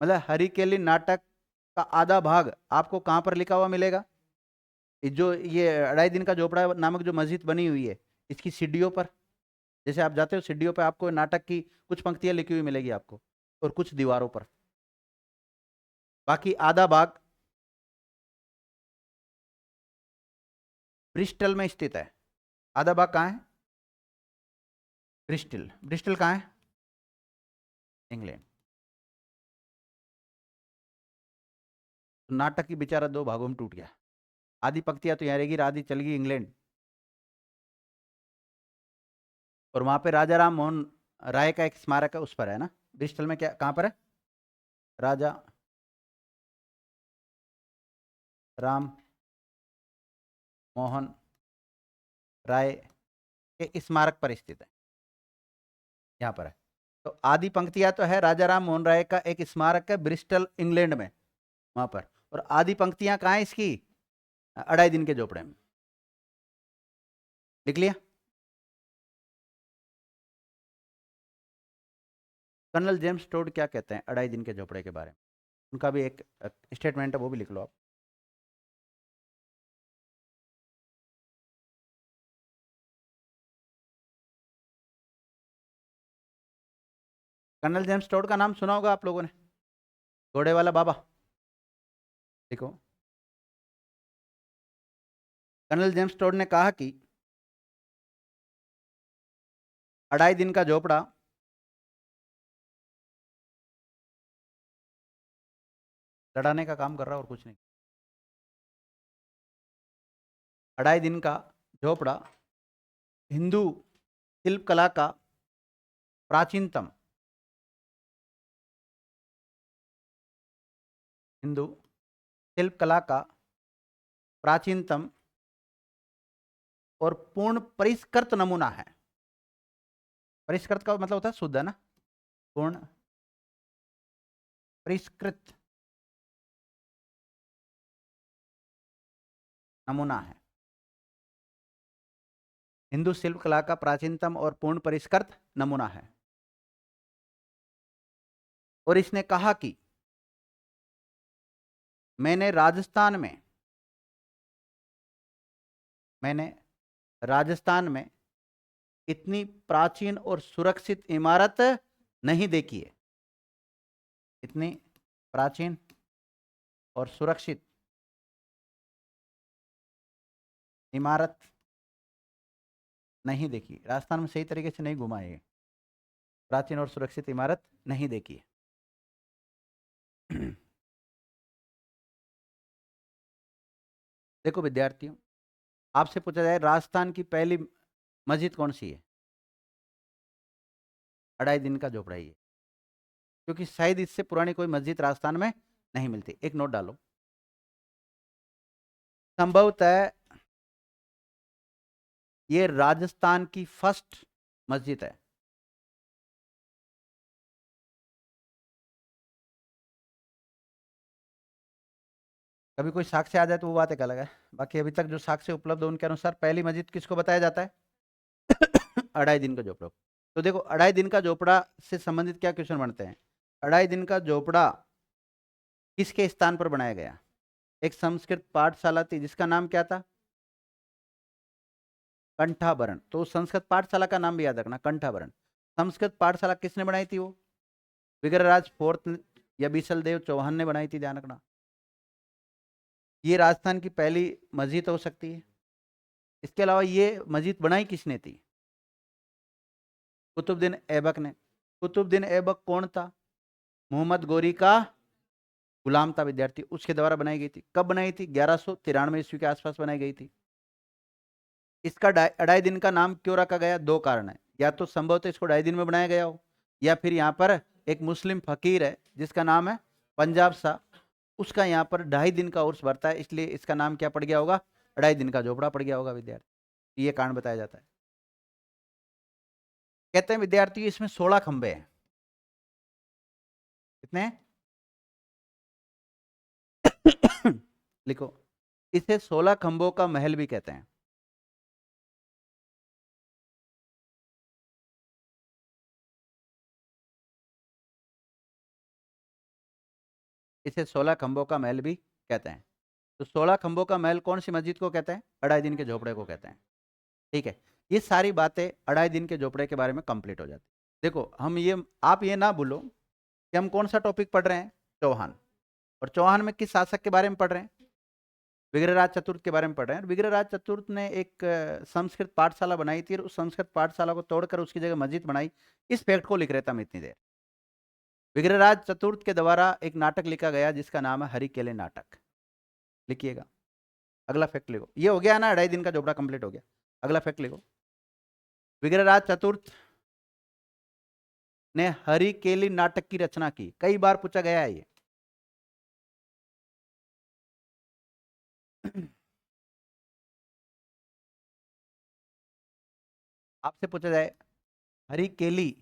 मतलब हरिकेली नाटक का आधा भाग आपको कहां पर लिखा हुआ मिलेगा? जो ये 2.5 दिन का झोपड़ा नामक जो मस्जिद बनी हुई है, इसकी सीढ़ियों पर, जैसे आप जाते हो सीढ़ियों पर आपको नाटक की कुछ पंक्तियां लिखी हुई मिलेगी आपको, और कुछ दीवारों पर। बाकी आधा भाग ब्रिस्टल में स्थित है। आधा भाग कहाँ है? ब्रिस्टल। ब्रिस्टल कहाँ है? इंग्लैंड। तो नाटक की बेचारा 2 भागों में टूट गया। आधी पंक्तियां तो यहाँ रहेगी, आधी चल गई इंग्लैंड। और वहां पे राजा राम मोहन राय का एक स्मारक है, उस पर है ना। ब्रिस्टल में क्या, कहां पर है? राजा राम मोहन राय के स्मारक पर स्थित है, यहाँ पर है। तो आधी पंक्तियां तो है राजा राम मोहन राय का एक स्मारक है ब्रिस्टल इंग्लैंड में, वहां पर। और आधी पंक्तियां कहाँ है इसकी? 2.5 दिन के झोपड़े में। लिख लिया? कर्नल जेम्स टोड क्या कहते हैं 2.5 दिन के झोपड़े के बारे में? उनका भी एक स्टेटमेंट है, वो भी लिख लो आप। कर्नल जेम्स टोड का नाम सुना होगा आप लोगों ने, घोड़े वाला बाबा। देखो, कर्नल जेम्स टोड ने कहा कि 2.5 दिन का झोपड़ा लड़ाने का काम कर रहा और कुछ नहीं। 2.5 दिन का झोपड़ा हिंदू शिल्प कला का प्राचीनतम, हिंदू शिल्प कला का प्राचीनतम और पूर्ण परिष्कृत नमूना है। परिष्कृत का मतलब होता है शुद्ध, है ना। पूर्ण परिष्कृत नमूना है। हिंदू शिल्प कला का प्राचीनतम और पूर्ण परिष्कृत नमूना है। और इसने कहा कि मैंने राजस्थान में इतनी प्राचीन और सुरक्षित इमारत नहीं देखी है। इतनी प्राचीन और सुरक्षित इमारत नहीं देखी। राजस्थान में सही तरीके से नहीं घुमा है। प्राचीन और सुरक्षित इमारत नहीं देखी है। देखो विद्यार्थियों, आपसे पूछा जाए राजस्थान की पहली मस्जिद कौन सी है? 2.5 दिन का झोपड़ा ही है, क्योंकि शायद इससे पुरानी कोई मस्जिद राजस्थान में नहीं मिलती। एक नोट डालो। संभवतः ये राजस्थान की फर्स्ट मस्जिद है। कभी कोई साक्ष्य आ जाए तो वो बात एक अलग है, बाकी अभी तक जो साक्ष्य उपलब्ध है उनके अनुसार पहली मस्जिद किसको बताया जाता है? अढ़ाई दिन का झोपड़ा। तो देखो अढ़ाई दिन का झोपड़ा से संबंधित क्या क्वेश्चन बनते हैं। अढ़ाई दिन का झोपड़ा किसके स्थान पर बनाया गया? एक संस्कृत पाठशाला थी जिसका नाम क्या था? कंठाभरण। तो उस संस्कृत पाठशाला का नाम भी याद रखना, कंठाभरण। संस्कृत पाठशाला किसने बनाई थी? वो विग्रहराज फोर्थ या बीसल देव चौहान ने बनाई थी, ध्यान रखना। ये राजस्थान की पहली मस्जिद हो सकती है। इसके अलावा ये मस्जिद बनाई किसने थी? कुतुबुद्दीन ऐबक ने। कुतुबुद्दीन ऐबक कौन था? मोहम्मद गोरी का गुलाम था, विद्यार्थी। उसके द्वारा बनाई गई थी। कब बनाई थी? 1193 ईस्वी के आसपास बनाई गई थी। इसका अढ़ाई दिन का नाम क्यों रखा गया? दो कारण है। या तो संभवतः इसको ढाई दिन में बनाया गया हो, या फिर यहाँ पर एक मुस्लिम फकीर है जिसका नाम है पंजाब शाह, उसका यहाँ पर ढाई दिन का उर्स भरता है, इसलिए इसका नाम क्या पड़ गया होगा? अढ़ाई दिन का झोपड़ा पड़ गया होगा, विद्यार्थी। ये कारण बताया जाता है। कहते हैं विद्यार्थी इसमें 16 खंबे हैं। कितने? लिखो, इसे 16 खंबों का महल भी कहते हैं। इसे 16 खंबों का महल भी कहते हैं। तो 16 खंबों का महल कौन सी मस्जिद को कहते हैं? अढ़ाई दिन के झोपड़े को कहते हैं। ठीक है, ये सारी बातें अढ़ाई दिन के झोपड़े के बारे में कंप्लीट हो जाती। देखो हम ये, आप ये ना भूलो कि हम कौन सा टॉपिक पढ़ रहे हैं? चौहान। और चौहान में किस शासक के बारे में पढ़ रहे हैं? विग्रहराज चतुर्थ के बारे में पढ़ रहे हैं। विग्रहराज चतुर्थ ने एक संस्कृत पाठशाला बनाई थी, और उस संस्कृत पाठशाला को तोड़कर उसकी जगह मस्जिद बनाई। इस फैक्ट को लिख रहे थे हम इतनी देर। विग्रहराज चतुर्थ के द्वारा एक नाटक लिखा गया जिसका नाम है हरिकेले नाटक। लिखिएगा। अगला फैक्ट लिखो। ये हो गया ना, अढ़ाई दिन का झोपड़ा कंप्लीट हो गया। अगला फैक्ट लिखो। विग्रहराज चतुर्थ ने हरिकेली नाटक की रचना की। कई बार पूछा गया है ये। आपसे पूछा जाए हरिकेली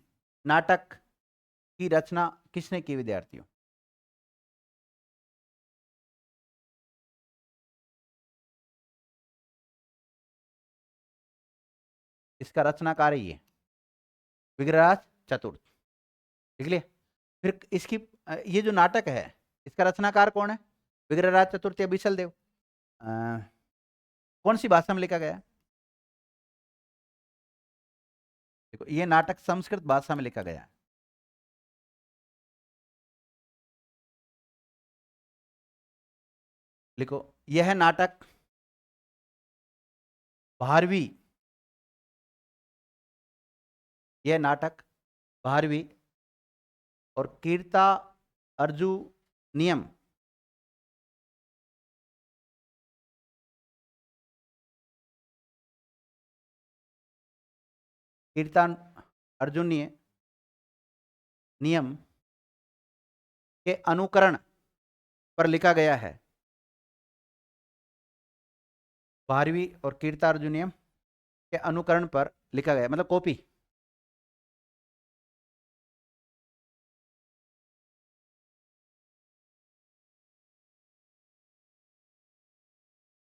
नाटक की रचना किसने की, विद्यार्थियों? इसका रचनाकार ही है विग्रहराज चतुर्थ। लिख लिया? फिर इसकी ये जो नाटक है इसका रचनाकार कौन है? विग्रहराज चतुर्थ या बीसल देव? अ, कौन सी भाषा में लिखा गया? देखो ये नाटक संस्कृत भाषा में लिखा गया है। लिखो, यह नाटक 12वीं, यह नाटक 12वीं और कीर्ता अर्जुनियम, कीर्तन अर्जुनीय नियम के अनुकरण पर लिखा गया है। 12वीं और कीर्तार्जुनियम के अनुकरण पर लिखा गया, मतलब कॉपी।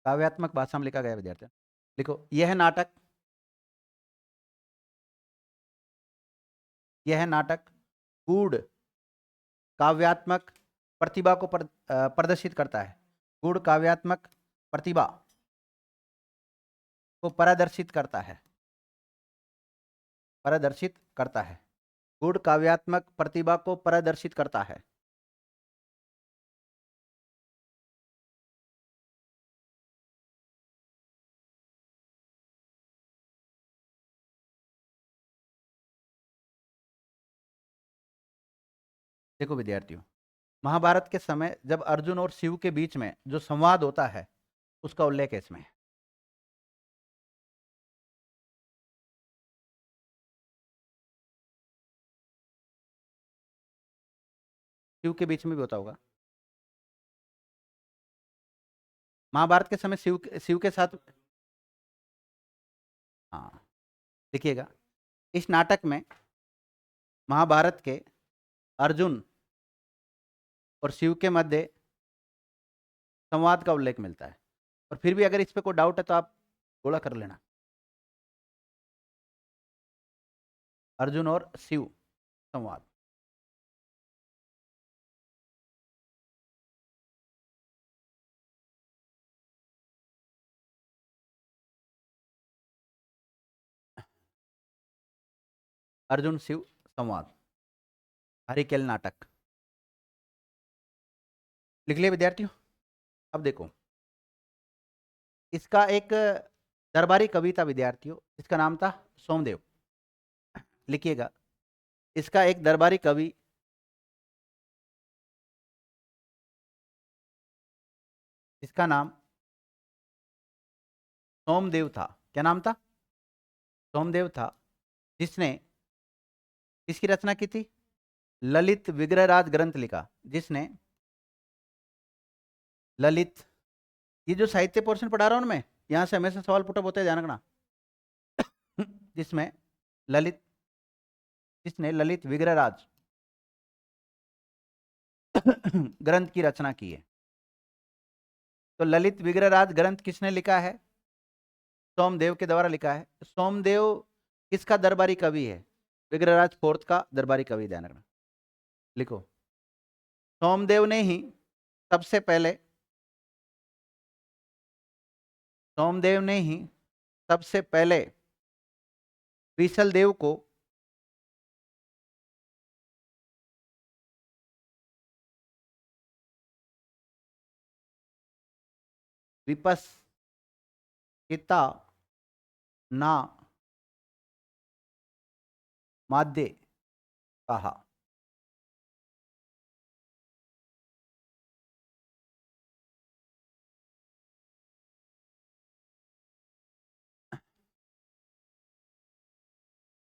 काव्यात्मक भाषा में लिखा गया, विद्यार्थियों। लिखो, यह नाटक गूढ़ काव्यात्मक प्रतिभा को प्रदर्शित करता है। गूढ़ काव्यात्मक प्रतिभा को प्रदर्शित करता है, प्रदर्शित करता है। गूढ़ काव्यात्मक प्रतिभा को प्रदर्शित करता है। देखो विद्यार्थियों, महाभारत के समय जब अर्जुन और शिव के बीच में जो संवाद होता है उसका उल्लेख है इसमें। शिव के बीच में भी होता होगा। महाभारत के समय शिव के साथ हाँ, देखिएगा, इस नाटक में महाभारत के अर्जुन और शिव के मध्य संवाद का उल्लेख मिलता है। और फिर भी अगर इस पे कोई डाउट है तो आप थोड़ा कर लेना। अर्जुन और शिव संवाद। अर्जुन शिव संवाद, हरिकेल नाटक। लिख लिया विद्यार्थियों? अब देखो, इसका एक दरबारी कवि था विद्यार्थियों, इसका नाम था सोमदेव। लिखिएगा, इसका एक दरबारी कवि, इसका नाम सोमदेव था। क्या नाम था? सोमदेव था, जिसने किसकी रचना की थी? ललित विग्रहराज ग्रंथ लिखा, जिसने ललित, ये जो साहित्य पोर्शन पढ़ा रहा हूं ना मैं, यहां से हमेशा सवाल पुटअप होते हैं, ध्यान रखना। जिसमें ललित, जिसने ललित विग्रहराज ग्रंथ की रचना की है। तो ललित विग्रहराज ग्रंथ किसने लिखा है? सोमदेव के द्वारा लिखा है। सोमदेव किसका दरबारी कवि है? विग्रहराज फोर्थ का दरबारी कवि, ध्यान रखना। लिखो, सोमदेव ने ही सबसे पहले, सोमदेव ने ही सबसे पहले बीसल देव को विपश्चिता ना माध्य कहा।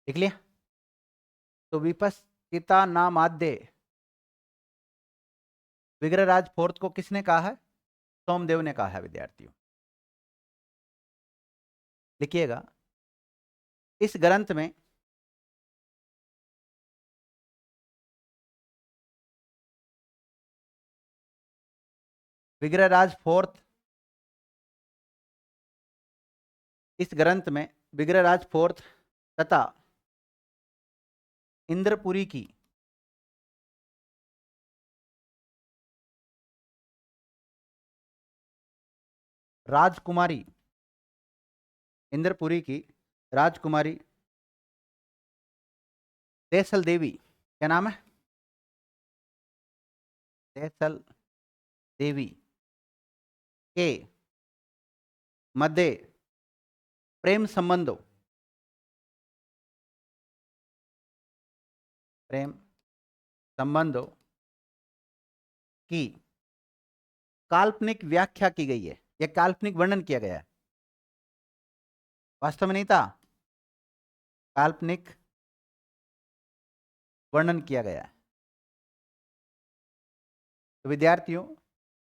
लिख लिया? तो विपश्चिता ना माध्य विग्रहराज फोर्थ को किसने कहा है? सोमदेव ने कहा है विद्यार्थियों। लिखिएगा, इस ग्रंथ में विग्रहराज फोर्थ, इस ग्रंथ में विग्रहराज फोर्थ तथा इंद्रपुरी की राजकुमारी, इंद्रपुरी की राजकुमारी देसल देवी, क्या नाम है? देसल देवी के मध्य प्रेम संबंधों, प्रेम संबंधों की काल्पनिक व्याख्या की गई है, यह काल्पनिक वर्णन किया गया है, वास्तव में नहीं था, काल्पनिक वर्णन किया गया है। तो विद्यार्थियों,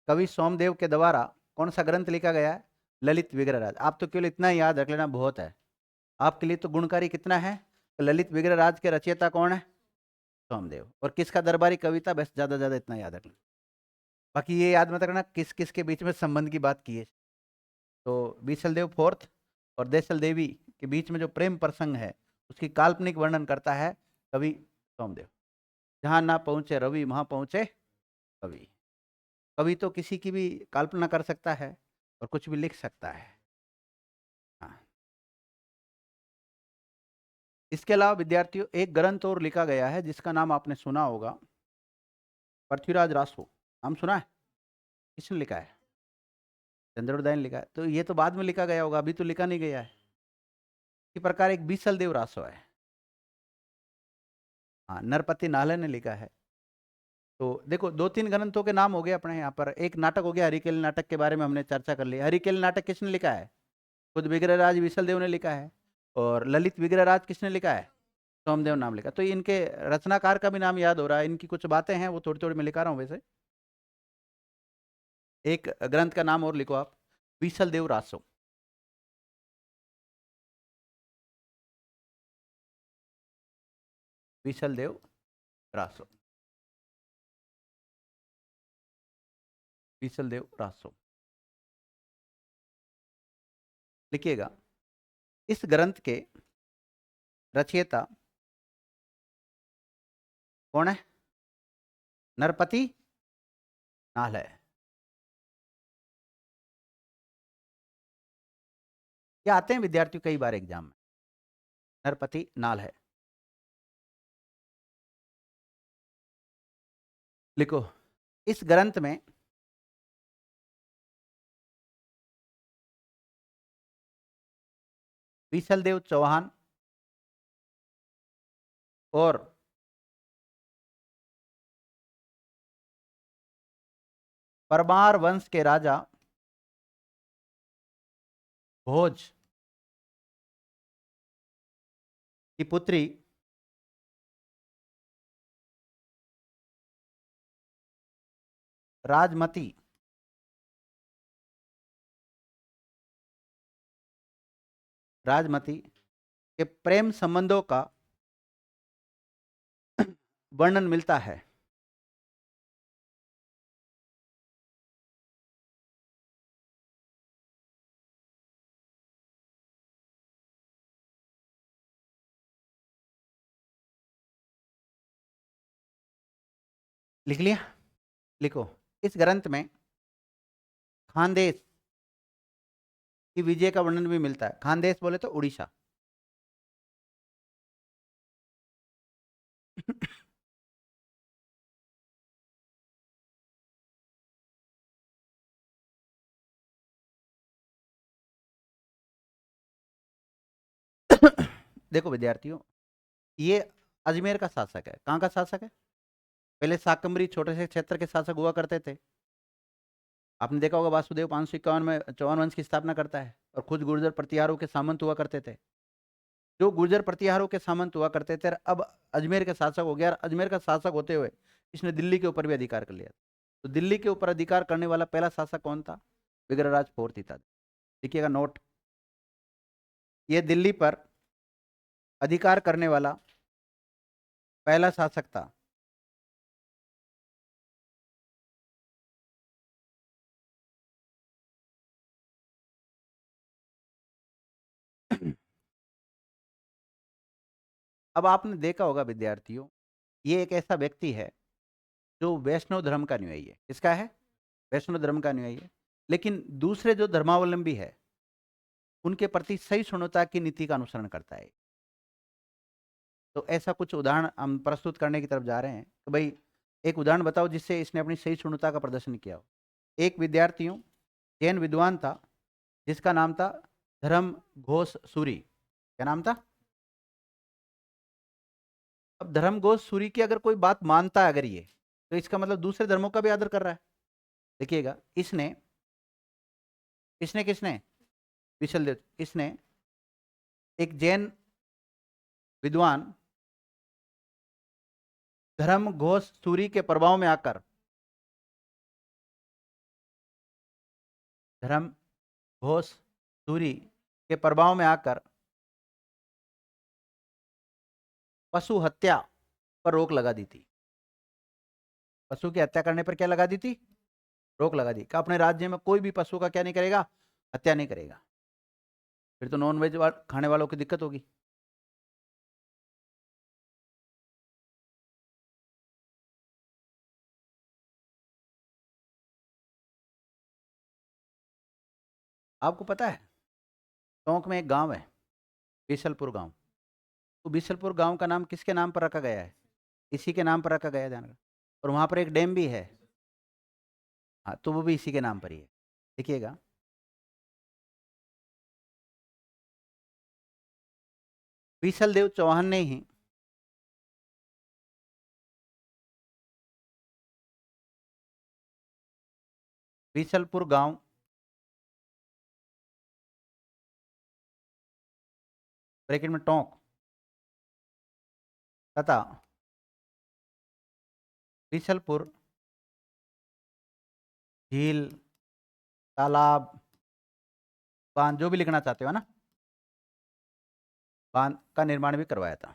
कवि सोमदेव के द्वारा कौन सा ग्रंथ लिखा गया है? ललित विग्रहराज। आप तो केवल इतना ही याद रख लेना, बहुत है आपके लिए। तो गुणकारी कितना है? तो ललित विग्रहराज के रचयिता कौन है? सोमदेव। और किसका दरबारी कविता? बस ज्यादा ज्यादा इतना याद रखना, बाकी ये याद मत रखना किस किस के बीच में संबंध की बात की है। तो बीसल देव फोर्थ और देसल देवी के बीच में जो प्रेम प्रसंग है, उसकी काल्पनिक वर्णन करता है कवि सोमदेव। जहां ना पहुंचे रवि, वहां पहुंचे कवि। कवि तो किसी की भी कल्पना कर सकता है और कुछ भी लिख सकता है। हाँ। इसके अलावा विद्यार्थियों, एक ग्रंथ और लिखा गया है जिसका नाम आपने सुना होगा, पृथ्वीराज रासो। नाम सुना है? किसने लिखा है? चंद्रोदय ने लिखा है। तो ये तो बाद में लिखा गया होगा, अभी तो लिखा नहीं गया है। इसी प्रकार एक बीसल देव रासो है। हाँ, नरपति नाले ने लिखा है। तो देखो, दो तीन ग्रंथों के नाम हो गए अपने यहाँ पर। एक नाटक हो गया हरिकेल नाटक, के बारे में हमने चर्चा कर ली। हरिकेल नाटक किसने लिखा है? खुद विग्रहराज बीसल देव ने लिखा है। और ललित विग्रहराज किसने लिखा है? सोमदेव नाम लिखा। तो इनके रचनाकार का भी नाम याद हो रहा है, इनकी कुछ बातें हैं वो थोड़ी थोड़ी मैं लिखा रहा हूँ वैसे। एक ग्रंथ का नाम और लिखो आप, बीसल देव रासो। बीसलदेव रासो, बीसलदेव रासो। लिखिएगा, इस ग्रंथ के रचयिता कौन है? नरपति नाल है। ये आते हैं विद्यार्थियों कई बार एग्जाम में, नरपति नाल है। लिखो, इस ग्रंथ में बीसलदेव चौहान और परमार वंश के राजा भोज की पुत्री राजमती के प्रेम संबंधों का वर्णन मिलता है। लिख लिया? लिखो, इस ग्रंथ में खानदेश की विजय का वर्णन भी मिलता है। खानदेश बोले तो उड़ीसा। देखो विद्यार्थियों, ये अजमेर का शासक है। कहाँ का शासक है? पहले शाकंभरी छोटे से क्षेत्र के शासक हुआ करते थे। आपने देखा होगा वासुदेव 551 में चौहान वंश की स्थापना करता है और खुद गुर्जर प्रतिहारों के सामंत हुआ करते थे। जो गुर्जर प्रतिहारों के सामंत हुआ करते थे, अब अजमेर के शासक हो गया। अजमेर का शासक होते हुए इसने दिल्ली के ऊपर भी अधिकार कर लिया। तो दिल्ली के ऊपर अधिकार करने वाला पहला शासक कौन था? विग्रहराज फोर्थ था। देखिएगा नोट, ये दिल्ली पर अधिकार करने वाला पहला शासक था। अब आपने देखा होगा विद्यार्थियों, ये एक ऐसा व्यक्ति है जो वैष्णव धर्म का अनुयायी है। किसका है? वैष्णव धर्म का अनुयायी है। लेकिन दूसरे जो धर्मावलंबी है उनके प्रति सहिष्णुता की नीति का अनुसरण करता है। तो ऐसा कुछ उदाहरण हम प्रस्तुत करने की तरफ जा रहे हैं। तो भाई एक उदाहरण बताओ जिससे इसने अपनी सहिष्णुता का प्रदर्शन किया हो। एक विद्यार्थियों जैन विद्वान था जिसका नाम था धर्म घोष सूरी। क्या नाम था? अब धर्म घोष सूरी की अगर कोई बात मानता है अगर ये, तो इसका मतलब दूसरे धर्मों का भी आदर कर रहा है। देखिएगा, इसने इसने किसने विशलदेव, इसने एक जैन विद्वान धर्म घोष सूरी के प्रभाव में आकर, धर्म घोष सूरी के प्रभाव में आकर पशु हत्या पर रोक लगा दी थी। पशु की हत्या करने पर क्या लगा दी थी? रोक लगा दी कि अपने राज्य में कोई भी पशु का क्या नहीं करेगा? हत्या नहीं करेगा। फिर तो नॉन वेज खाने वालों की दिक्कत होगी। आपको पता है टोंक में एक गांव है बीसलपुर गांव। तो बीसलपुर गांव का नाम किसके नाम पर रखा गया है? इसी के नाम पर रखा गया है, ध्यान रखना। और वहां पर एक डैम भी है। हाँ, तो वो भी इसी के नाम पर ही है। देखिएगा, बीसलदेव चौहान ने ही बीसलपुर गांव ब्रैकेट में टोंक तथा बीसलपुर झील, तालाब, बांध, जो भी लिखना चाहते हो ना, बांध का निर्माण भी करवाया था।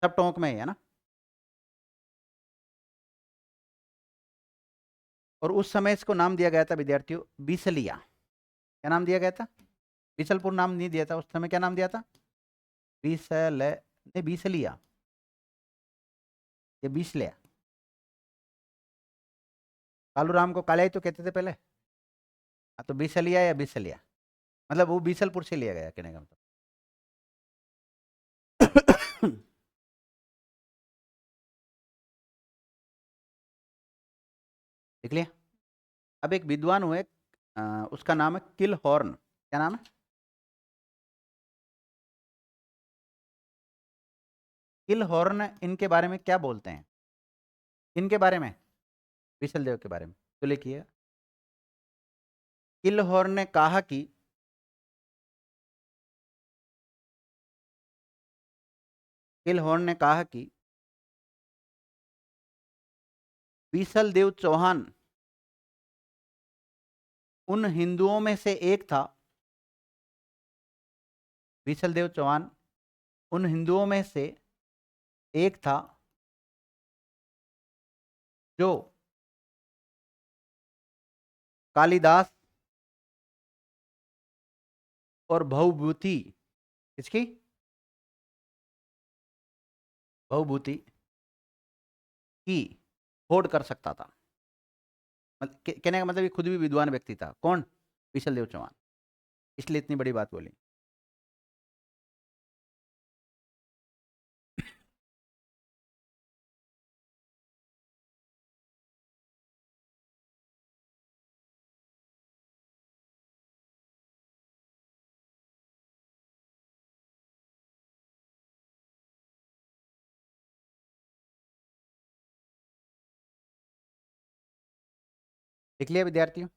सब टोंक में ही है ना। और उस समय इसको नाम दिया गया था विद्यार्थियों बीसलिया। क्या नाम दिया गया था? बीसलपुर नाम नहीं दिया था उस समय, क्या नाम दिया था? बीसल नहीं, बीसलिया, ये बीसलिया। कालू राम को कालिया ही तो कहते थे पहले। हाँ, तो बीसलिया या बीसलिया, मतलब वो बीसलपुर से लिया गया कहने का मतलब। देख लिया। अब एक विद्वान हुए, उसका नाम है किलहॉर्न। क्या नाम है? किलहॉर्न। इनके बारे में क्या बोलते हैं? इनके बारे में, विशल देव के बारे में तो लिखिए। किलहॉर्न ने कहा कि किलहॉर्न ने कहा कि विशल देव चौहान उन हिंदुओं में से एक था। विशल देव चौहान उन हिंदुओं में से एक था जो कालिदास और भवभूति, इसकी भवभूति की होड़ कर सकता था। कहने का मतलब ये खुद भी विद्वान व्यक्ति था। कौन? विशल देव चौहान। इसलिए इतनी बड़ी बात बोली। लिख लिया विद्यार्थियों?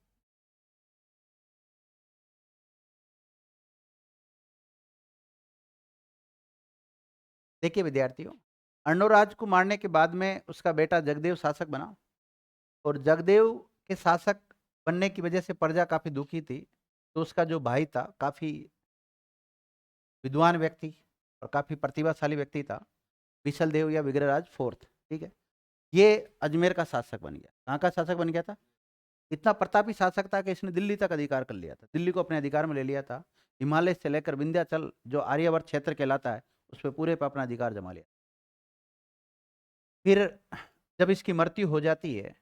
देखिए विद्यार्थियों, अर्णोराज को मारने के बाद में उसका बेटा जगदेव शासक बना, और जगदेव के शासक बनने की वजह से प्रजा काफी दुखी थी। तो उसका जो भाई था, काफी विद्वान व्यक्ति और काफी प्रतिभाशाली व्यक्ति था, विशल देव या विग्रहराज फोर्थ, ठीक है, ये अजमेर का शासक बन गया। कहाँ का शासक बन गया था? इतना प्रतापी शासक था कि इसने दिल्ली तक अधिकार कर लिया था, दिल्ली को अपने अधिकार में ले लिया था। हिमालय से लेकर विंध्याचल जो आर्यावर्त क्षेत्र कहलाता है, उस पर पूरे पर अपना अधिकार जमा लिया। फिर जब इसकी मृत्यु हो जाती है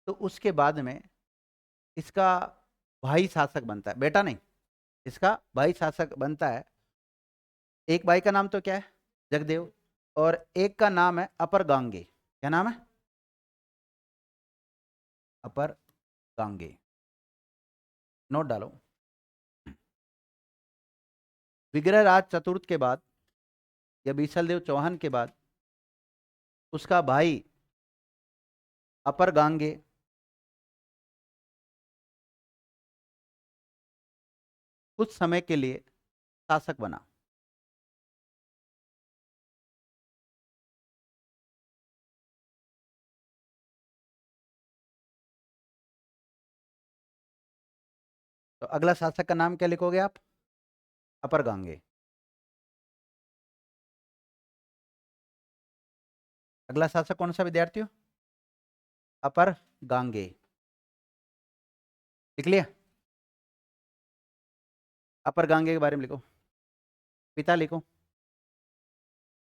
तो उसके बाद में इसका भाई शासक बनता है, बेटा नहीं, इसका भाई शासक बनता है। एक भाई का नाम तो क्या है? जगदेव। और एक का नाम है अपर गांगे। क्या नाम है? अपर गांगे। नोट डालो। विग्रहराज चतुर्थ के बाद या बीसल देव चौहान के बाद उसका भाई अपर गांगे कुछ समय के लिए शासक बना। तो अगला शासक का नाम क्या लिखोगे आप? अपर गांगे। अगला शासक कौन सा विद्यार्थियों? अपर गांगे। लिख लिया? अपर गांगे के बारे में लिखो। पिता लिखो।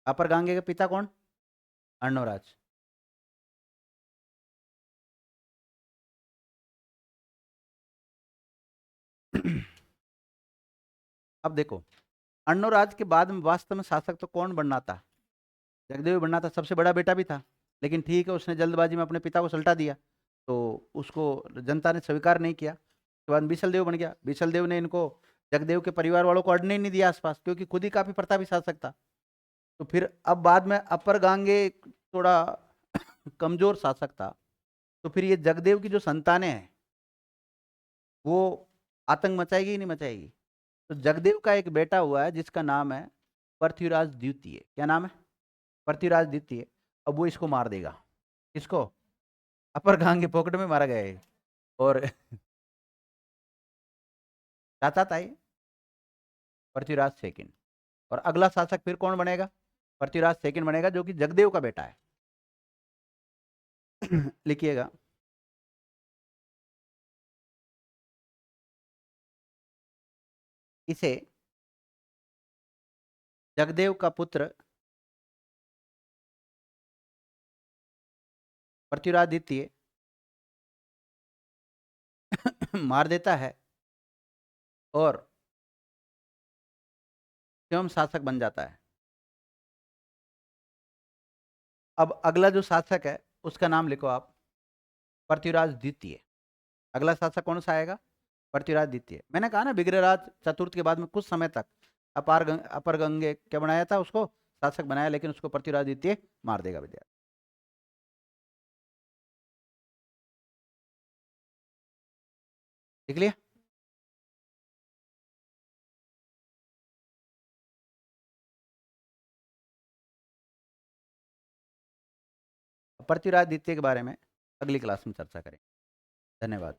अपर गांगे के पिता कौन? अर्णोराज। अब देखो, अर्णोराज के बाद में वास्तव में शासक तो कौन बनना था? जगदेव बनना था, सबसे बड़ा बेटा भी था। लेकिन ठीक है, उसने जल्दबाजी में अपने पिता को सल्टा दिया, तो उसको जनता ने स्वीकार नहीं किया। उसके बाद बीसल देव बन गया। बीसल देव ने इनको, जगदेव के परिवार वालों को अड़ने ही नहीं दिया आसपास, क्योंकि खुद ही काफी प्रतापी शासक था। तो फिर अब बाद में अपर गांगे थोड़ा कमजोर शासक था। तो फिर ये जगदेव की जो संतानें हैं वो आतंक मचाएगी ही नहीं मचाएगी। तो जगदेव का एक बेटा हुआ है जिसका नाम है पृथ्वीराज द्वितीय। क्या नाम है? पृथ्वीराज द्वितीय। अब वो इसको मार देगा। किसको? अपर गांग के पॉकेट में मारा गया है। और चाचा था ये पृथ्वीराज सेकंड। और अगला शासक फिर कौन बनेगा? पृथ्वीराज सेकंड बनेगा, जो कि जगदेव का बेटा है। लिखिएगा, इसे जगदेव का पुत्र पृथ्वीराज द्वितीय मार देता है और स्वयं शासक बन जाता है। अब अगला जो शासक है उसका नाम लिखो आप, पृथ्वीराज द्वितीय। अगला शासक कौन सा आएगा? पृथ्वीराज द्वितीय। मैंने कहा ना विग्रहराज चतुर्थ के बाद में कुछ समय तक अपर गंगे क्या बनाया था, उसको शासक बनाया, लेकिन उसको पृथ्वीराज द्वितीय मार देगा विद्यार्थी। लिख लिया? पृथ्वीराज द्वितीय के बारे में अगली क्लास में चर्चा करें। धन्यवाद।